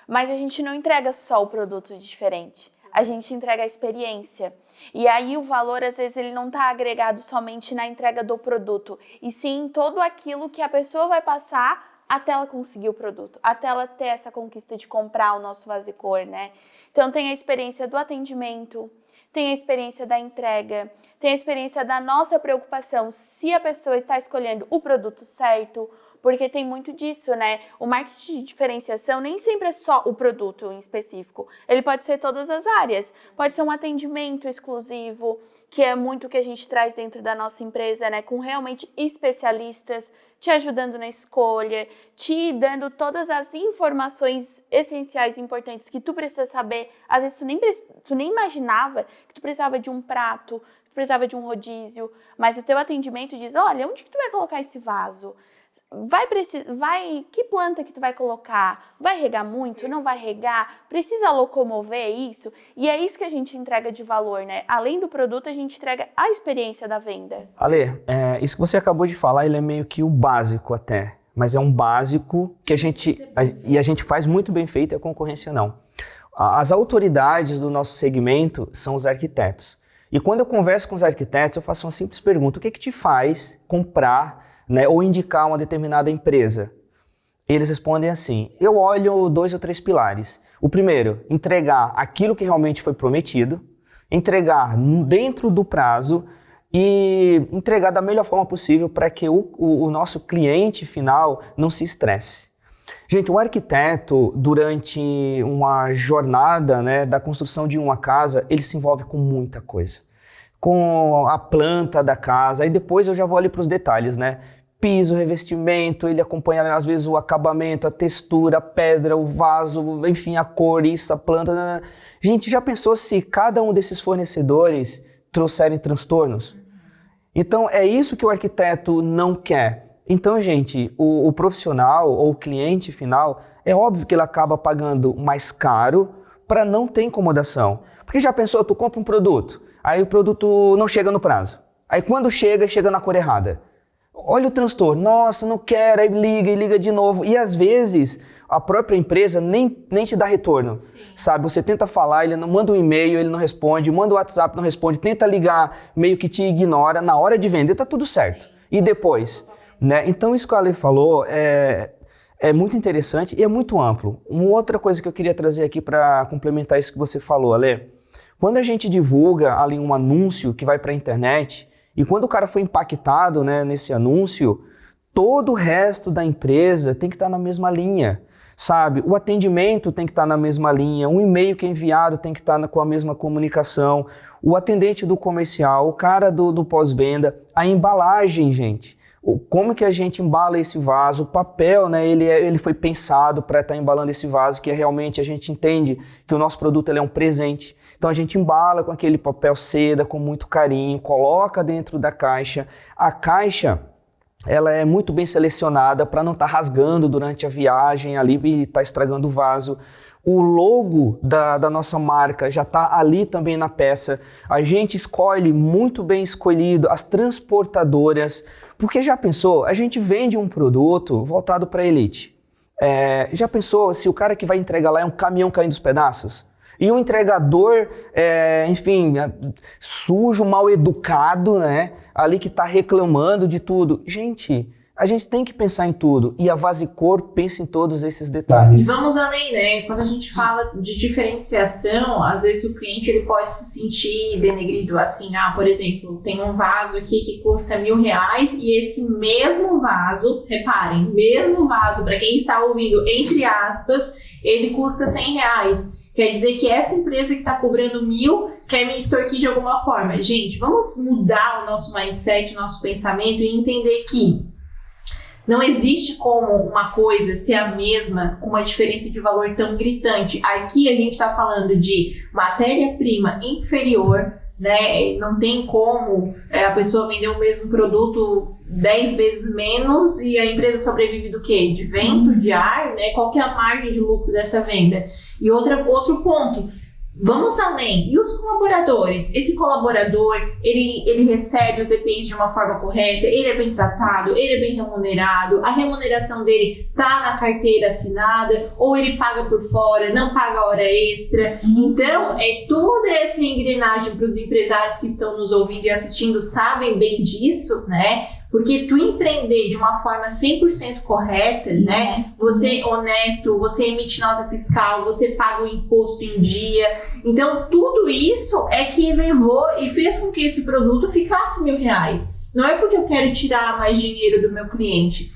Mas a gente não entrega só o produto diferente. A gente entrega a experiência. E aí o valor, às vezes, ele não está agregado somente na entrega do produto, e sim em todo aquilo que a pessoa vai passar até ela conseguir o produto, até ela ter essa conquista de comprar o nosso Vasicor, né? Então tem a experiência do atendimento, tem a experiência da entrega, tem a experiência da nossa preocupação se a pessoa está escolhendo o produto certo, porque tem muito disso, né? O marketing de diferenciação nem sempre é só o produto em específico. Ele pode ser todas as áreas. Pode ser um atendimento exclusivo, que é muito o que a gente traz dentro da nossa empresa, né? Com realmente especialistas te ajudando na escolha, te dando todas as informações essenciais e importantes que tu precisa saber. Às vezes tu nem imaginava que tu precisava de um prato, que tu precisava de um rodízio, mas o teu atendimento diz, olha, onde que tu vai colocar esse vaso? Que planta que tu vai colocar? Vai regar muito? Não vai regar? Precisa locomover isso? E é isso que a gente entrega de valor, né? Além do produto, a gente entrega a experiência da venda. Ale, isso que você acabou de falar, ele é meio que o básico até. Mas é um básico que a gente faz muito bem feito e a concorrência não. As autoridades do nosso segmento são os arquitetos. E quando eu converso com os arquitetos, eu faço uma simples pergunta: o que te faz comprar, né, ou indicar uma determinada empresa? Eles respondem assim: eu olho 2 ou 3 pilares. O primeiro, entregar aquilo que realmente foi prometido, entregar dentro do prazo e entregar da melhor forma possível para que o nosso cliente final não se estresse. Gente, o arquiteto, durante uma jornada, né, da construção de uma casa, ele se envolve com muita coisa. Com a planta da casa, aí depois eu já vou ali para os detalhes, né? Piso, revestimento, ele acompanha às vezes o acabamento, a textura, a pedra, o vaso, enfim, a cor, isso, a planta. Gente, já pensou se cada um desses fornecedores trouxerem transtornos? Então, é isso que o arquiteto não quer. Então, gente, o profissional ou o cliente final, é óbvio que ele acaba pagando mais caro para não ter incomodação. Porque já pensou, tu compra um produto, aí o produto não chega no prazo. Aí quando chega na cor errada. Olha o transtorno, nossa, não quero, aí liga de novo. E às vezes a própria empresa nem te dá retorno, sabe? Você tenta falar, ele não manda um e-mail, ele não responde, manda um WhatsApp, não responde, tenta ligar, meio que te ignora. Na hora de vender tá tudo certo. E depois, né? Então isso que a Ale falou é muito interessante e é muito amplo. Uma outra coisa que eu queria trazer aqui para complementar isso que você falou, Ale. Quando a gente divulga ali um anúncio que vai para a internet, e quando o cara foi impactado, né, nesse anúncio, todo o resto da empresa tem que estar na mesma linha, sabe? O atendimento tem que estar na mesma linha, um e-mail que é enviado tem que estar com a mesma comunicação, o atendente do comercial, o cara do pós-venda, a embalagem, gente. Como que a gente embala esse vaso, o papel, né, ele foi pensado para estar embalando esse vaso, que realmente a gente entende que o nosso produto ele é um presente. Então a gente embala com aquele papel seda, com muito carinho, coloca dentro da caixa. A caixa, ela é muito bem selecionada para não estar rasgando durante a viagem ali e estar estragando o vaso. O logo da nossa marca já está ali também na peça. A gente escolhe muito bem escolhido as transportadoras, porque já pensou, a gente vende um produto voltado para a elite. Já pensou se o cara que vai entregar lá é um caminhão caindo dos pedaços? E o entregador, enfim, sujo, mal educado, né? Ali que está reclamando de tudo. Gente, a gente tem que pensar em tudo. E a Vasicor pensa em todos esses detalhes. E vamos além, né? Quando a gente fala de diferenciação, às vezes o cliente ele pode se sentir denegrido assim. Por exemplo, tem um vaso aqui que custa R$1.000 e esse mesmo vaso, reparem, mesmo vaso, para quem está ouvindo, entre aspas, ele custa R$100. Quer dizer que essa empresa que está cobrando 1.000 quer me extorquir de alguma forma. Gente, vamos mudar o nosso mindset, o nosso pensamento e entender que não existe como uma coisa ser a mesma com uma diferença de valor tão gritante. Aqui a gente está falando de matéria-prima inferior, né? Não tem como a pessoa vender o mesmo produto 10 vezes menos e a empresa sobrevive do quê? De vento, de ar, né? Qual que é a margem de lucro dessa venda? E outro ponto, vamos além. E os colaboradores? Esse colaborador, ele recebe os EPIs de uma forma correta, ele é bem tratado, ele é bem remunerado, a remuneração dele tá na carteira assinada, ou ele paga por fora, não paga hora extra. Então, toda essa engrenagem para os empresários que estão nos ouvindo e assistindo sabem bem disso, né? Porque tu empreender de uma forma 100% correta, né? Você é honesto, você emite nota fiscal, você paga o imposto em dia. Então, tudo isso é que levou e fez com que esse produto ficasse R$1.000. Não é porque eu quero tirar mais dinheiro do meu cliente.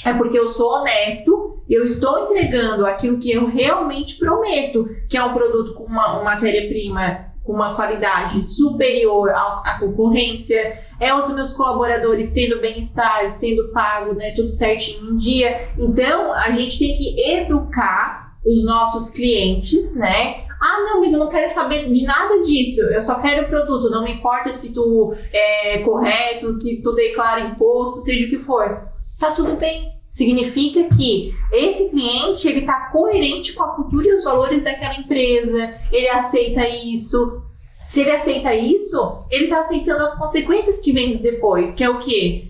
É porque eu sou honesto, eu estou entregando aquilo que eu realmente prometo, que é um produto com uma matéria-prima com uma qualidade superior à concorrência, os meus colaboradores tendo bem-estar, sendo pago, né, tudo certinho em dia. Então, a gente tem que educar os nossos clientes, né? Não, mas eu não quero saber de nada disso, eu só quero o produto, não me importa se tu é correto, se tu declara imposto, seja o que for. Tá tudo bem. Significa que esse cliente, ele tá coerente com a cultura e os valores daquela empresa, ele aceita isso. Se ele aceita isso, ele tá aceitando as consequências que vêm depois, que é o quê?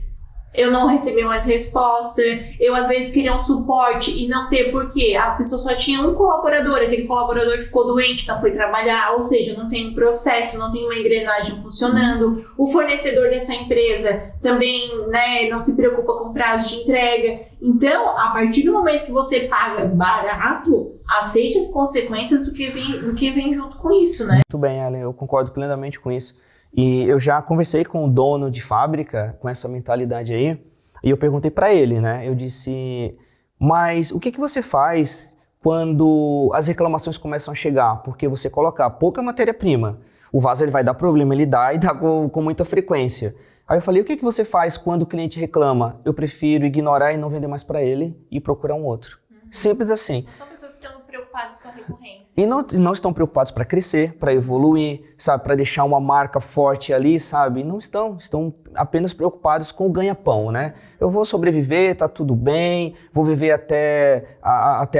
eu não receber mais resposta, eu às vezes queria um suporte e não ter, porque a pessoa só tinha um colaborador, aquele colaborador ficou doente, não foi trabalhar, ou seja, não tem um processo, não tem uma engrenagem funcionando, o fornecedor dessa empresa também, né, não se preocupa com prazo de entrega. Então, a partir do momento que você paga barato, aceite as consequências do que vem junto com isso, né? Muito bem, Ellen, eu concordo plenamente com isso. E eu já conversei com o dono de fábrica com essa mentalidade aí, e eu perguntei para ele, né? Eu disse, mas o que você faz quando as reclamações começam a chegar? Porque você coloca pouca matéria-prima, o vaso ele vai dar problema, ele dá e dá com muita frequência. Aí eu falei, o que você faz quando o cliente reclama? Eu prefiro ignorar e não vender mais para ele e procurar um outro. Simples assim. São pessoas que estão preocupadas com a recorrência. E não estão preocupados para crescer, para evoluir, sabe, para deixar uma marca forte ali, sabe? Não estão apenas preocupados com o ganha-pão, né? Eu vou sobreviver, tá tudo bem, vou viver até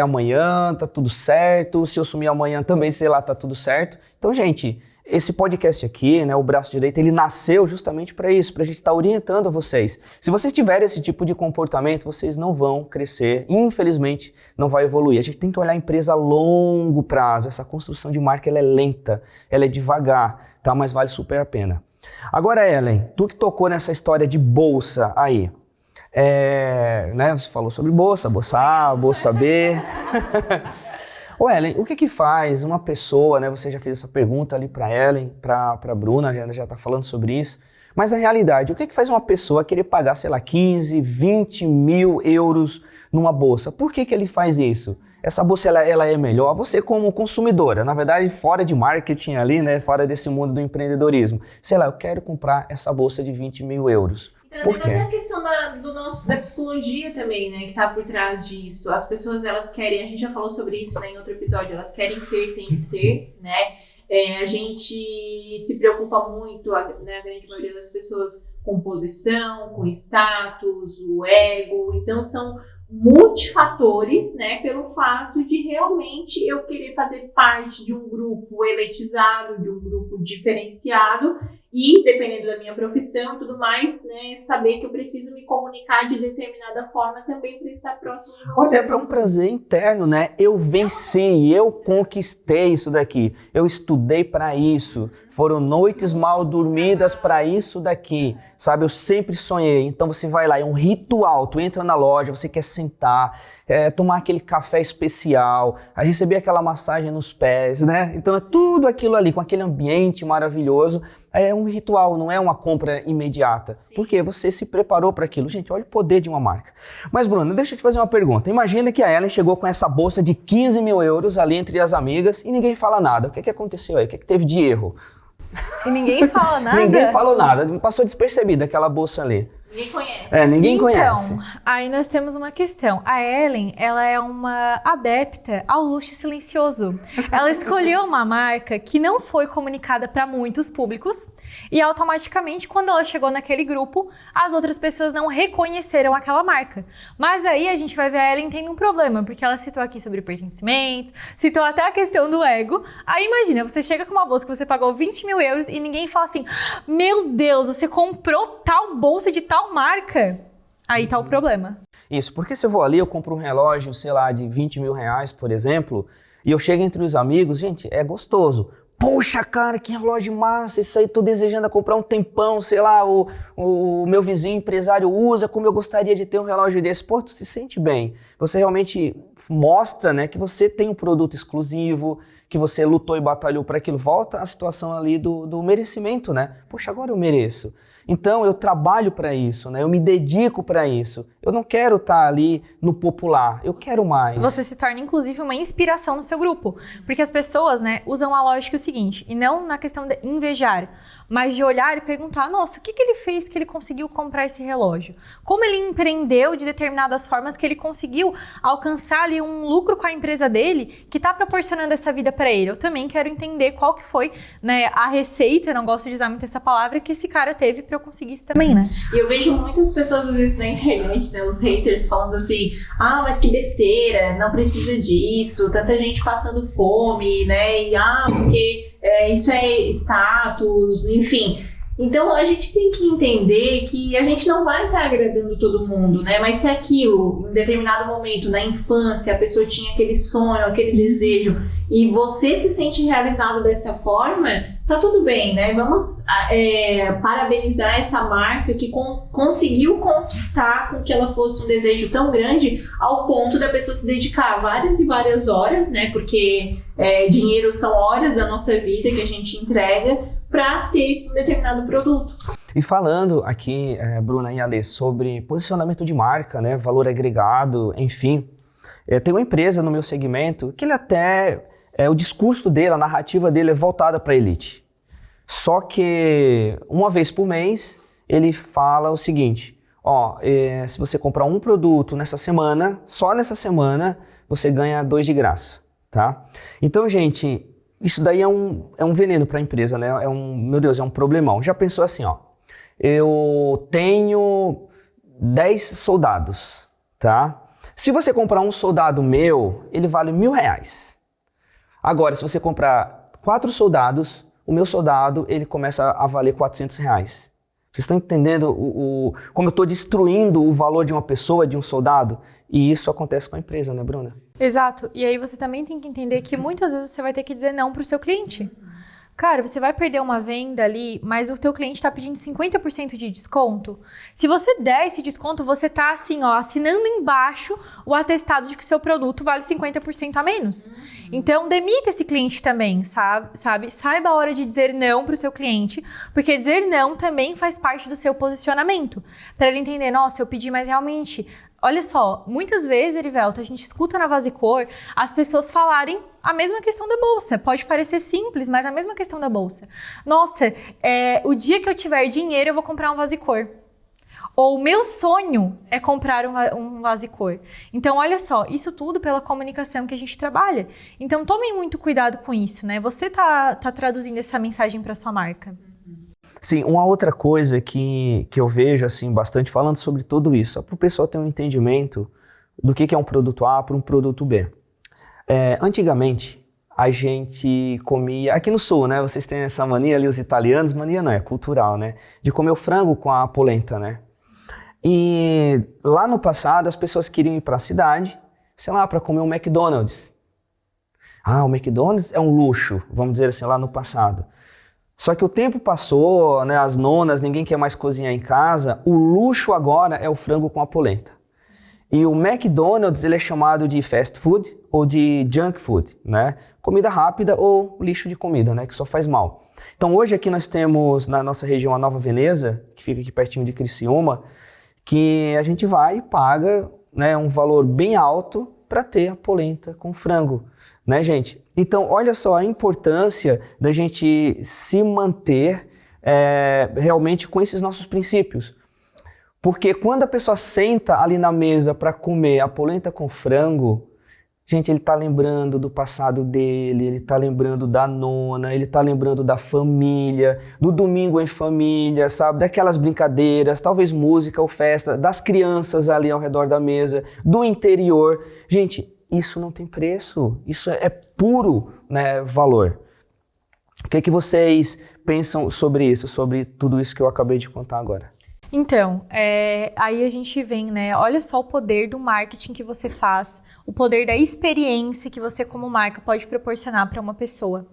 amanhã, tá tudo certo. Se eu sumir amanhã também, sei lá, tá tudo certo. Então, gente, esse podcast aqui, né, o Braço Direito, ele nasceu justamente para isso, para a gente estar orientando vocês. Se vocês tiverem esse tipo de comportamento, vocês não vão crescer, infelizmente, não vai evoluir. A gente tem que olhar a empresa a longo prazo. Essa construção de marca, ela é lenta, ela é devagar, tá? Mas vale super a pena. Agora, Ellen, tu que tocou nessa história de bolsa aí, né, você falou sobre bolsa A, bolsa B... Ô Ellen, o que faz uma pessoa, né, você já fez essa pergunta ali para Ellen, para Bruna, já tá falando sobre isso, mas na realidade, o que faz uma pessoa querer pagar, sei lá, 15, 20 mil euros numa bolsa? Por que ele faz isso? Essa bolsa, ela é melhor? Você como consumidora, na verdade, fora de marketing ali, né, fora desse mundo do empreendedorismo, sei lá, eu quero comprar essa bolsa de 20 mil euros. Trazendo até a questão da psicologia também, né, que tá por trás disso. As pessoas, elas querem, a gente já falou sobre isso, né, em outro episódio, elas querem pertencer, né, a gente se preocupa muito, né, a grande maioria das pessoas, com posição, com status, o ego, então são multifatores, né, pelo fato de realmente eu querer fazer parte de um grupo elitizado, de um grupo diferenciado e, dependendo da minha profissão e tudo mais, né, saber que eu preciso me comunicar de determinada forma também para estar próximo do Olha, é para um prazer interno, né? Eu venci, eu conquistei isso daqui, eu estudei para isso, foram noites mal dormidas para isso daqui, sabe? Eu sempre sonhei. Então você vai lá, é um ritual, tu entra na loja, você quer sentar, tomar aquele café especial, aí receber aquela massagem nos pés, né? Então é tudo aquilo ali, com aquele ambiente maravilhoso. É um ritual, não é uma compra imediata. Sim. Porque você se preparou para aquilo. Gente, olha o poder de uma marca. Mas, Bruna, deixa eu te fazer uma pergunta. Imagina que a Ellen chegou com essa bolsa de 15 mil euros ali entre as amigas e ninguém fala nada. O que aconteceu aí? O que teve de erro? E ninguém fala nada? Ninguém falou nada. Passou despercebida aquela bolsa ali. Ninguém conhece. Ninguém conhece. Então, aí nós temos uma questão. A Ellen, ela é uma adepta ao luxo silencioso. Ela escolheu uma marca que não foi comunicada para muitos públicos e automaticamente, quando ela chegou naquele grupo, as outras pessoas não reconheceram aquela marca. Mas aí a gente vai ver a Ellen tendo um problema, porque ela citou aqui sobre pertencimento, citou até a questão do ego. Aí imagina, você chega com uma bolsa que você pagou 20 mil euros e ninguém fala assim, meu Deus, você comprou tal bolsa de tal marca, aí tá o problema. Isso, porque se eu vou ali, eu compro um relógio, sei lá, de 20 mil reais, por exemplo, e eu chego entre os amigos, gente, é gostoso. Poxa, cara, que relógio massa, isso aí, tô desejando comprar um tempão, sei lá, o meu vizinho empresário usa, como eu gostaria de ter um relógio desse. Pô, tu se sente bem. Você realmente mostra, né, que você tem um produto exclusivo, que você lutou e batalhou para aquilo. Volta à situação ali do merecimento, né? Poxa, agora eu mereço. Então, eu trabalho para isso, né? Eu me dedico para isso. Eu não quero estar ali no popular, eu quero mais. Você se torna, inclusive, uma inspiração no seu grupo. Porque as pessoas, né, usam a lógica seguinte, e não na questão de invejar, mas de olhar e perguntar, nossa, o que ele fez que ele conseguiu comprar esse relógio? Como ele empreendeu de determinadas formas que ele conseguiu alcançar ali um lucro com a empresa dele que está proporcionando essa vida para ele? Eu também quero entender qual que foi, né, a receita, não gosto de usar muito essa palavra, que esse cara teve para eu conseguir isso também, né? E eu vejo muitas pessoas, às vezes, na internet, né, os haters falando assim, mas que besteira, não precisa disso, tanta gente passando fome, né, e porque isso é status, enfim. Então a gente tem que entender que a gente não vai estar agradando todo mundo, né? Mas se aquilo, em determinado momento, na infância, a pessoa tinha aquele sonho, aquele desejo, e você se sente realizado dessa forma, tá tudo bem, né? Vamos parabenizar essa marca que conseguiu conquistar com que ela fosse um desejo tão grande ao ponto da pessoa se dedicar várias e várias horas, né? Porque dinheiro são horas da nossa vida que a gente entrega para ter um determinado produto. E falando aqui, Bruna e Ale, sobre posicionamento de marca, né, valor agregado, enfim, tem uma empresa no meu segmento que ele até, o discurso dele, a narrativa dele é voltada para a elite. Só que uma vez por mês ele fala o seguinte, se você comprar um produto nessa semana, só nessa semana, você ganha 2 de graça, tá? Então, gente, isso daí é um veneno para a empresa, né? Meu Deus, é um problemão. Já pensou assim, eu tenho 10 soldados, tá? Se você comprar um soldado meu, ele vale R$1.000. Agora, se você comprar 4 soldados, o meu soldado, ele começa a valer R$400. Vocês estão entendendo como eu estou destruindo o valor de uma pessoa, de um soldado? E isso acontece com a empresa, né, Bruna? Exato. E aí você também tem que entender que muitas vezes você vai ter que dizer não para o seu cliente. Cara, você vai perder uma venda ali, mas o teu cliente está pedindo 50% de desconto. Se você der esse desconto, você está assim, assinando embaixo o atestado de que o seu produto vale 50% a menos. Então, demita esse cliente também, sabe? Saiba a hora de dizer não para o seu cliente, porque dizer não também faz parte do seu posicionamento. Para ele entender, nossa, eu pedi, mas realmente... Olha só, muitas vezes, Erivelto, a gente escuta na Vasicor as pessoas falarem a mesma questão da bolsa. Pode parecer simples, mas a mesma questão da bolsa. Nossa, o dia que eu tiver dinheiro, eu vou comprar um Vasicor. Ou o meu sonho é comprar um Vasicor. Então, olha só, isso tudo pela comunicação que a gente trabalha. Então, tomem muito cuidado com isso, né? Você tá traduzindo essa mensagem para sua marca. Sim, uma outra coisa que eu vejo assim, bastante falando sobre tudo isso, só para o pessoal ter um entendimento do que é um produto A para um produto B. Antigamente, a gente comia... Aqui no Sul, né? Vocês têm essa mania ali, os italianos, mania não, é cultural, né? De comer o frango com a polenta, né? E lá no passado, as pessoas queriam ir para a cidade, sei lá, para comer um McDonald's. O McDonald's é um luxo, vamos dizer assim, lá no passado. Só que o tempo passou, né, as nonas, ninguém quer mais cozinhar em casa, o luxo agora é o frango com a polenta. E o McDonald's, ele é chamado de fast food ou de junk food, né? Comida rápida ou lixo de comida, né, que só faz mal. Então hoje aqui nós temos na nossa região a Nova Veneza, que fica aqui pertinho de Criciúma, que a gente vai e paga, né, um valor bem alto para ter a polenta com frango, né, gente? Então, olha só a importância da gente se manter realmente com esses nossos princípios. Porque quando a pessoa senta ali na mesa para comer a polenta com frango, gente, ele está lembrando do passado dele, ele está lembrando da nona, ele está lembrando da família, do domingo em família, sabe? Daquelas brincadeiras, talvez música ou festa, das crianças ali ao redor da mesa, do interior. Gente, isso não tem preço, isso é puro, né, valor. O que vocês pensam sobre isso, sobre tudo isso que eu acabei de contar agora? Então, aí a gente vem, né? Olha só o poder do marketing que você faz, o poder da experiência que você como marca pode proporcionar para uma pessoa.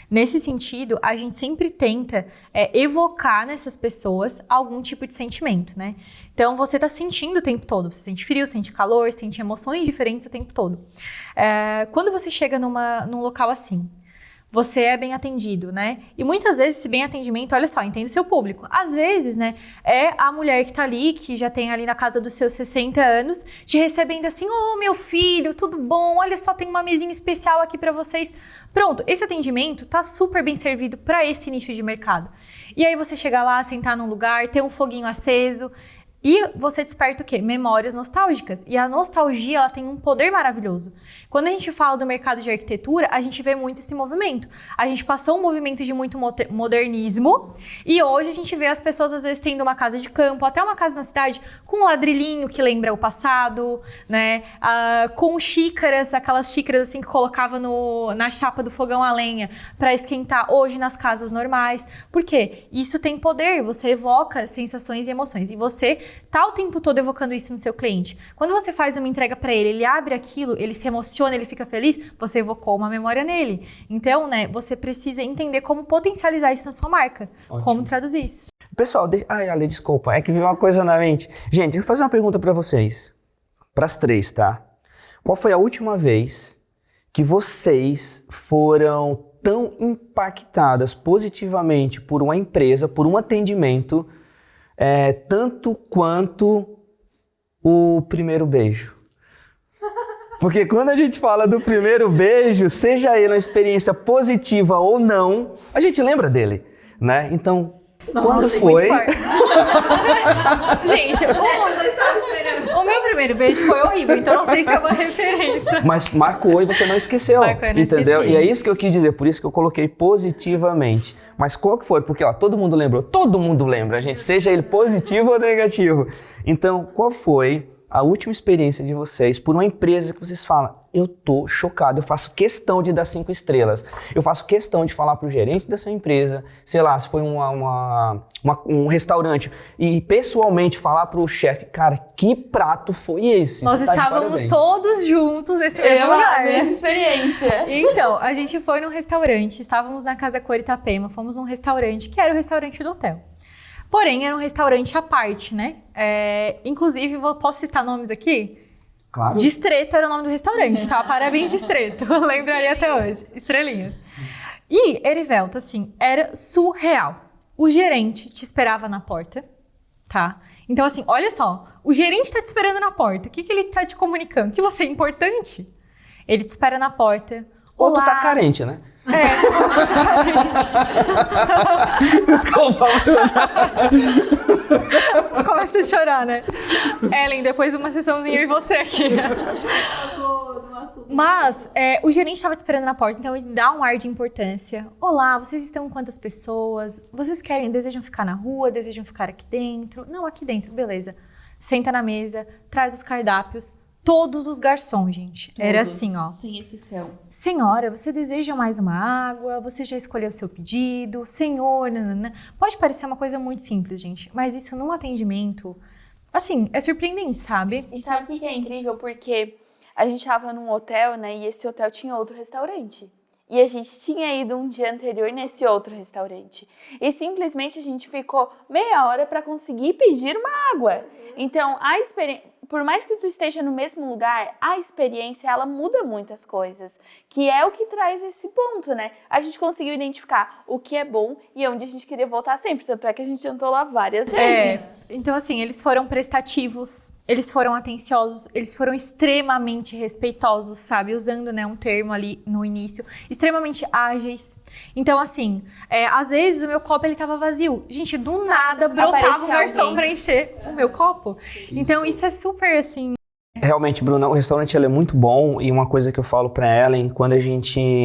Nesse sentido, a gente sempre tenta evocar nessas pessoas algum tipo de sentimento, né? Então, você está sentindo o tempo todo. Você sente frio, sente calor, sente emoções diferentes o tempo todo. Quando você chega num local assim, você é bem atendido, né? E muitas vezes esse bem atendimento, olha só, entende seu público. Às vezes, né, é a mulher que tá ali, que já tem ali na casa dos seus 60 anos, te recebendo assim, meu filho, tudo bom? Olha só, tem uma mesinha especial aqui pra vocês. Pronto, esse atendimento tá super bem servido para esse nicho de mercado. E aí você chega lá, sentar num lugar, ter um foguinho aceso, E você desperta o quê? Memórias nostálgicas. E a nostalgia, ela tem um poder maravilhoso. Quando a gente fala do mercado de arquitetura, a gente vê muito esse movimento. A gente passou um movimento de muito modernismo e hoje a gente vê as pessoas, às vezes, tendo uma casa de campo, até uma casa na cidade, com um ladrilhinho que lembra o passado, né? Com xícaras, aquelas xícaras assim que colocava na chapa do fogão a lenha para esquentar hoje nas casas normais. Por quê? Isso tem poder, você evoca sensações e emoções. E você tá o tempo todo evocando isso no seu cliente. Quando você faz uma entrega para ele, ele abre aquilo, ele se emociona, ele fica feliz, você evocou uma memória nele. Então, né, você precisa entender como potencializar isso na sua marca. Ótimo. Como traduzir isso. Pessoal, ai, Ale, desculpa, é que veio uma coisa na mente. Gente, deixa eu fazer uma pergunta para vocês. Para as 3, tá? Qual foi a última vez que vocês foram tão impactadas positivamente por uma empresa, por um atendimento, tanto quanto o primeiro beijo? Porque quando a gente fala do primeiro beijo, seja ele uma experiência positiva ou não, a gente lembra dele, né? Então, quando foi? Gente, o meu primeiro beijo foi horrível, então não sei se é uma referência. Mas marcou e você não esqueceu, entendeu? E é isso que eu quis dizer, por isso que eu coloquei positivamente. Mas qual que foi? Porque, todo mundo lembrou, todo mundo lembra, gente, seja ele positivo ou negativo. Então, qual foi a última experiência de vocês por uma empresa que vocês falam, eu tô chocado, eu faço questão de dar 5 estrelas, eu faço questão de falar pro gerente dessa empresa, sei lá, se foi um restaurante, e pessoalmente falar pro chefe, cara, que prato foi esse? Nós estávamos todos juntos nesse mesmo lugar. Mesma experiência. Então, a gente foi num restaurante, estávamos na Casa Cor Itapema, fomos num restaurante que era o restaurante do hotel. Porém, era um restaurante à parte, né? Inclusive, posso citar nomes aqui? Claro. Distreto era o nome do restaurante, tá? Parabéns, Distreto. Lembraria até hoje. Estrelinhas. E, Erivelto, assim, era surreal. O gerente te esperava na porta, tá? Então, assim, olha só. O gerente tá te esperando na porta. O que ele tá te comunicando? Que você é importante? Ele te espera na porta. Ou tu tá carente, né? Ou seja carente. Desculpa. Começa a chorar, né? Ellen, depois de uma sessãozinha eu e você aqui. Mas o gerente estava te esperando na porta, então ele dá um ar de importância. Olá, vocês estão com quantas pessoas? Vocês desejam ficar na rua? Desejam ficar aqui dentro? Não, aqui dentro, beleza. Senta na mesa, traz os cardápios. Todos os garçons, gente. Todos, era assim, ó. sem exceção. Senhora, você deseja mais uma água? Você já escolheu o seu pedido? Senhor, nanana. Pode parecer uma coisa muito simples, gente. Mas isso num atendimento, assim, é surpreendente, sabe? E sabe o que é incrível? Porque a gente tava num hotel, né? E esse hotel tinha outro restaurante. E a gente tinha ido um dia anterior nesse outro restaurante. E simplesmente a gente ficou meia hora para conseguir pedir uma água. Então, a experiência... Por mais que tu esteja no mesmo lugar, a experiência, ela muda muitas coisas, que é o que traz esse ponto, né? A gente conseguiu identificar o que é bom e onde a gente queria voltar sempre, tanto é que a gente jantou lá várias vezes. Então, assim, eles foram prestativos, eles foram atenciosos, eles foram extremamente respeitosos, sabe? Usando, né, um termo ali no início, extremamente ágeis. Então, assim, às vezes o meu copo, ele tava vazio. Gente, do nada brotava um garçom pra encher o meu copo. Então, isso é super, assim... Realmente, Bruna, o restaurante ele é muito bom e uma coisa que eu falo pra Ellen, quando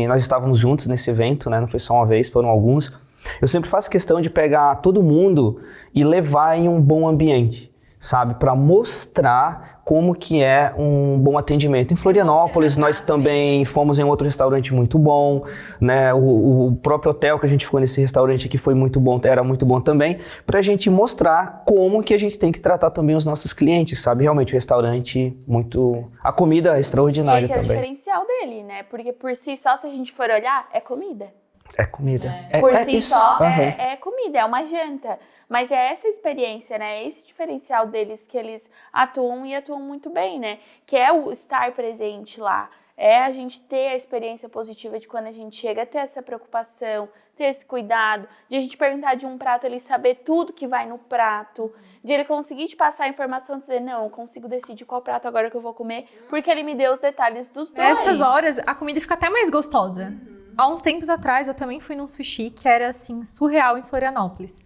nós estávamos juntos nesse evento, né? Não foi só uma vez, foram alguns. Eu sempre faço questão de pegar todo mundo e levar em um bom ambiente, sabe? Para mostrar como que é um bom atendimento. Em Florianópolis, nós também fomos em outro restaurante muito bom, né? O próprio hotel que a gente ficou nesse restaurante aqui foi muito bom, era muito bom também, pra gente mostrar como que a gente tem que tratar também os nossos clientes, sabe? Realmente, o restaurante muito... A comida é extraordinária também. Esse é o diferencial dele, né? Porque por si só, se a gente for olhar, é comida. É comida. Por si isso. só, é comida, é uma janta. Mas é essa experiência, né? É esse diferencial deles que eles atuam e atuam muito bem, né? Que é o estar presente lá. É a gente ter a experiência positiva de quando a gente chega a ter essa preocupação, ter esse cuidado, de a gente perguntar de um prato, ele saber tudo que vai no prato, de ele conseguir te passar a informação, dizer, não, eu consigo decidir qual prato agora que eu vou comer, porque ele me deu os detalhes dos dois. Nessas horas, a comida fica até mais gostosa. Há uns tempos atrás, eu também fui num sushi que era, assim, surreal em Florianópolis.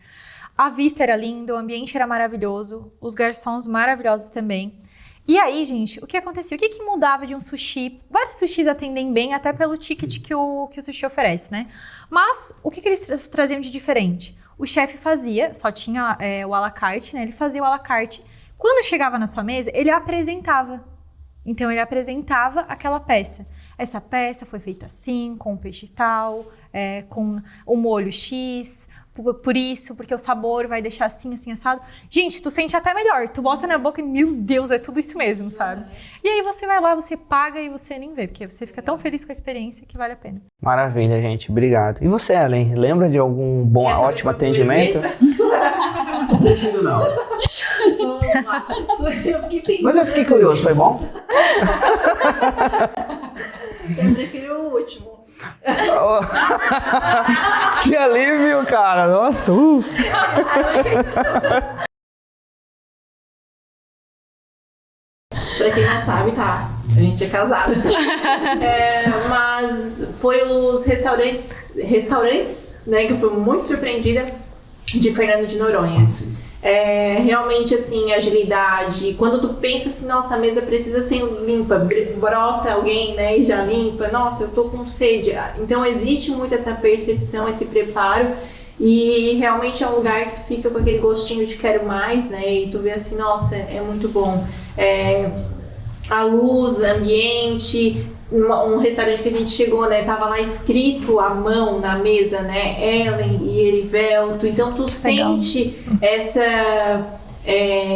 A vista era linda, o ambiente era maravilhoso, os garçons maravilhosos também. E aí, gente, o que acontecia? O que mudava de um sushi? Vários sushis atendem bem, até pelo ticket que o sushi oferece, né? Mas, o que eles traziam de diferente? O chefe fazia, só tinha o à la carte, né? Ele fazia o à la carte. Quando chegava na sua mesa, ele apresentava. Então, ele apresentava aquela peça. Essa peça foi feita assim, com o peixe tal, com o molho X, por isso, porque o sabor vai deixar assim, assim, assado. Gente, tu sente até melhor. Tu bota na boca e, meu Deus, é tudo isso mesmo, sabe? E aí você vai lá, você paga e você nem vê, porque você fica tão feliz com a experiência que vale a pena. Maravilha, gente. Obrigado. E você, Ellen? Lembra de algum ótimo atendimento? Não. Eu fiquei pensando. Mas eu fiquei curioso, foi bom? Eu prefiro o último. Que alívio, cara. Nossa. Pra quem não sabe, tá? A gente é casado. Mas foi os restaurantes, né, que eu fui muito surpreendida, de Fernando de Noronha. Realmente, assim, agilidade. Quando tu pensa assim, nossa, a mesa precisa ser limpa, brota alguém, né, e já limpa. Nossa, eu tô com sede. Então, existe muito essa percepção, esse preparo. E realmente é um lugar que fica com aquele gostinho de quero mais, né? E tu vê assim, nossa, é muito bom. A luz, ambiente, um restaurante que a gente chegou, né? Tava lá escrito à mão na mesa, né? Ellen e Erivelto. Então tu sente essa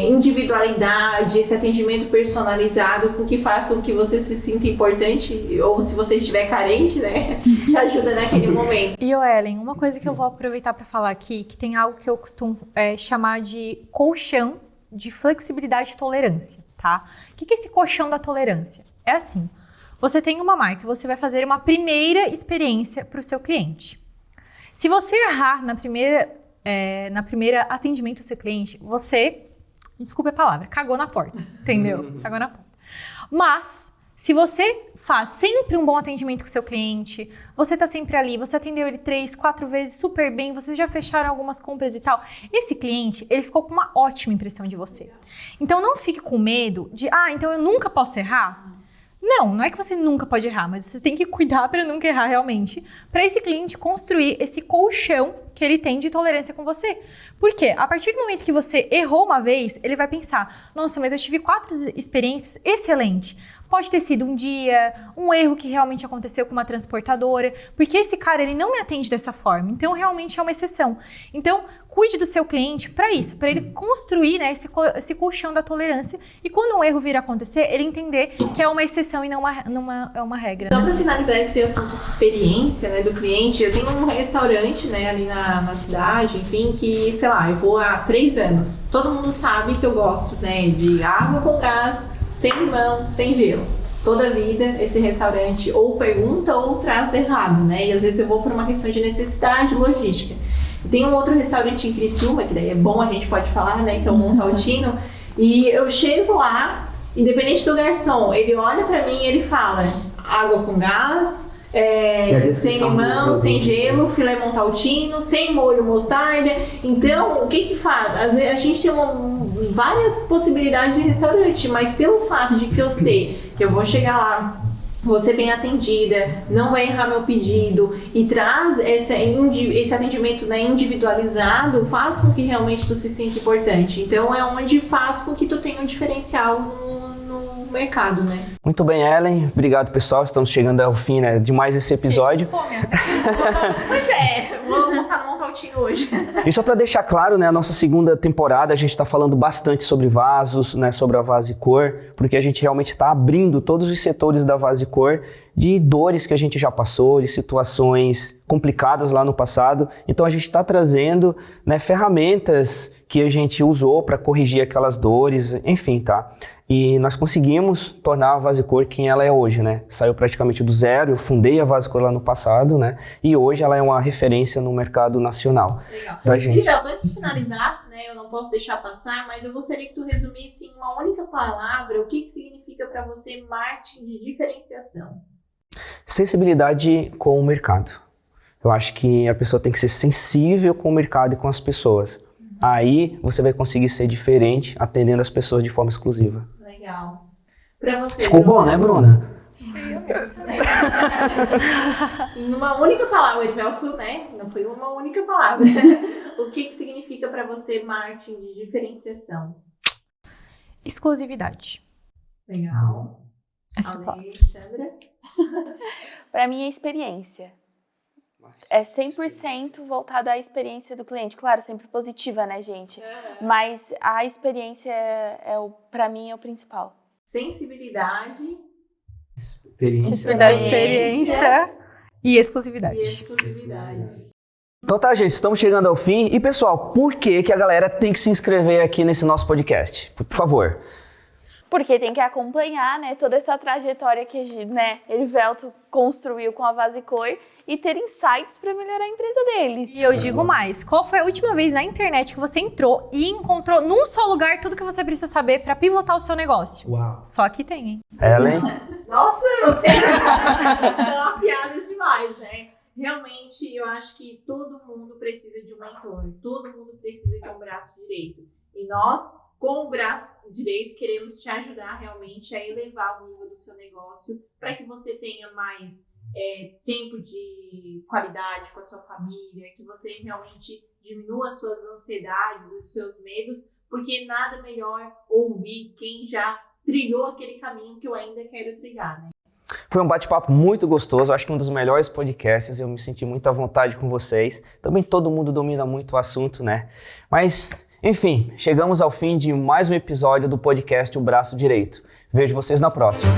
individualidade, esse atendimento personalizado com que faça com que você se sinta importante, ou se você estiver carente, né? Te ajuda naquele momento. E Ellen, uma coisa que eu vou aproveitar para falar aqui, que tem algo que eu costumo chamar de colchão de flexibilidade e tolerância, tá? O que é esse colchão da tolerância? É assim, você tem uma marca, você vai fazer uma primeira experiência para o seu cliente. Se você errar na primeira atendimento ao seu cliente, você, desculpe a palavra, cagou na porta, entendeu? Cagou na porta. Mas, se você faz sempre um bom atendimento com o seu cliente, você tá sempre ali, você atendeu ele 3, 4 vezes super bem, vocês já fecharam algumas compras e tal, esse cliente, ele ficou com uma ótima impressão de você. Então, não fique com medo de, então eu nunca posso errar. Não é que você nunca pode errar, mas você tem que cuidar para nunca errar realmente, para esse cliente construir esse colchão que ele tem de tolerância com você. Por quê? A partir do momento que você errou uma vez, ele vai pensar, nossa, mas eu tive 4 experiências excelentes. Pode ter sido um dia, um erro que realmente aconteceu com uma transportadora, porque esse cara, ele não me atende dessa forma, então realmente é uma exceção. Então, cuide do seu cliente para isso, para ele construir, né, esse colchão da tolerância, e quando um erro vir a acontecer, ele entender que é uma exceção e não uma regra. Só né? para finalizar esse assunto de experiência, né, do cliente, eu tenho um restaurante, né, ali na cidade, enfim, que, sei lá, eu vou há 3 anos. Todo mundo sabe que eu gosto, né, de água com gás, sem limão, sem gelo. Toda vida esse restaurante ou pergunta ou traz errado, né, e às vezes eu vou por uma questão de necessidade, logística. Tem um outro restaurante em Criciúma, que daí é bom, a gente pode falar, né, que é o Montaltino, e eu chego lá, independente do garçom, ele olha pra mim e ele fala, água com gás, sem limão, sem gelo, filé Montaltino, sem molho mostarda. Então, o que faz? Às vezes a gente tem várias possibilidades de restaurante, mas pelo fato de que eu sei que eu vou chegar lá, vou ser bem atendida, não vai errar meu pedido e traz esse atendimento, né, individualizado, faz com que realmente tu se sinta importante. Então é onde faz com que tu tenha um diferencial no mercado, né? Muito bem, Ellen. Obrigado, pessoal. Estamos chegando ao fim, né, de mais esse episódio. Pois vou almoçar no Montaltino hoje. E só para deixar claro, né, a nossa segunda temporada, a gente está falando bastante sobre vasos, né, sobre a Vasicor, porque a gente realmente está abrindo todos os setores da Vasicor, de dores que a gente já passou, de situações complicadas lá no passado. Então a gente está trazendo, né, ferramentas que a gente usou para corrigir aquelas dores, enfim, tá? E nós conseguimos tornar a Vasicor quem ela é hoje, né? Saiu praticamente do zero, eu fundei a Vasicor lá no passado, né? E hoje ela é uma referência no mercado nacional. Legal. Da gente. Então, antes de finalizar, né, eu não posso deixar passar, mas eu gostaria que tu resumisse em uma única palavra o que significa para você marketing de diferenciação. Sensibilidade com o mercado. Eu acho que a pessoa tem que ser sensível com o mercado e com as pessoas. Aí você vai conseguir ser diferente, atendendo as pessoas de forma exclusiva. Legal. Pra você, Ficou bom, né, Bruna? Em uma única palavra, Erivelto, né? Não foi uma única palavra. O que significa para você marketing de diferenciação? Exclusividade. Legal. Essa palavra. Alexandra? Para mim é experiência. É 100% voltado à experiência do cliente. Claro, sempre positiva, né, gente? Mas a experiência para mim é o principal. Sensibilidade. Experiência e exclusividade. E exclusividade. Então tá, gente, estamos chegando ao fim. E pessoal, por que a galera tem que se inscrever aqui nesse nosso podcast? Por favor. Porque tem que acompanhar, né, toda essa trajetória que, né, Erivelto construiu com a Vasicor e ter insights para melhorar a empresa dele. E eu digo mais, qual foi a última vez na internet que você entrou e encontrou num só lugar tudo que você precisa saber para pivotar o seu negócio? Uau. Só aqui tem, hein? Ellen? Nossa, você tá afiadas demais, né? Realmente, eu acho que todo mundo precisa de um mentor. Todo mundo precisa de um braço direito. E nós, com o braço direito, queremos te ajudar realmente a elevar o nível do seu negócio para que você tenha mais tempo de qualidade com a sua família, que você realmente diminua as suas ansiedades, os seus medos, porque nada melhor ouvir quem já trilhou aquele caminho que eu ainda quero trilhar, né? Foi um bate-papo muito gostoso, acho que um dos melhores podcasts, eu me senti muito à vontade com vocês. Também todo mundo domina muito o assunto, né? Mas, enfim, chegamos ao fim de mais um episódio do podcast O Braço Direito. Vejo vocês na próxima.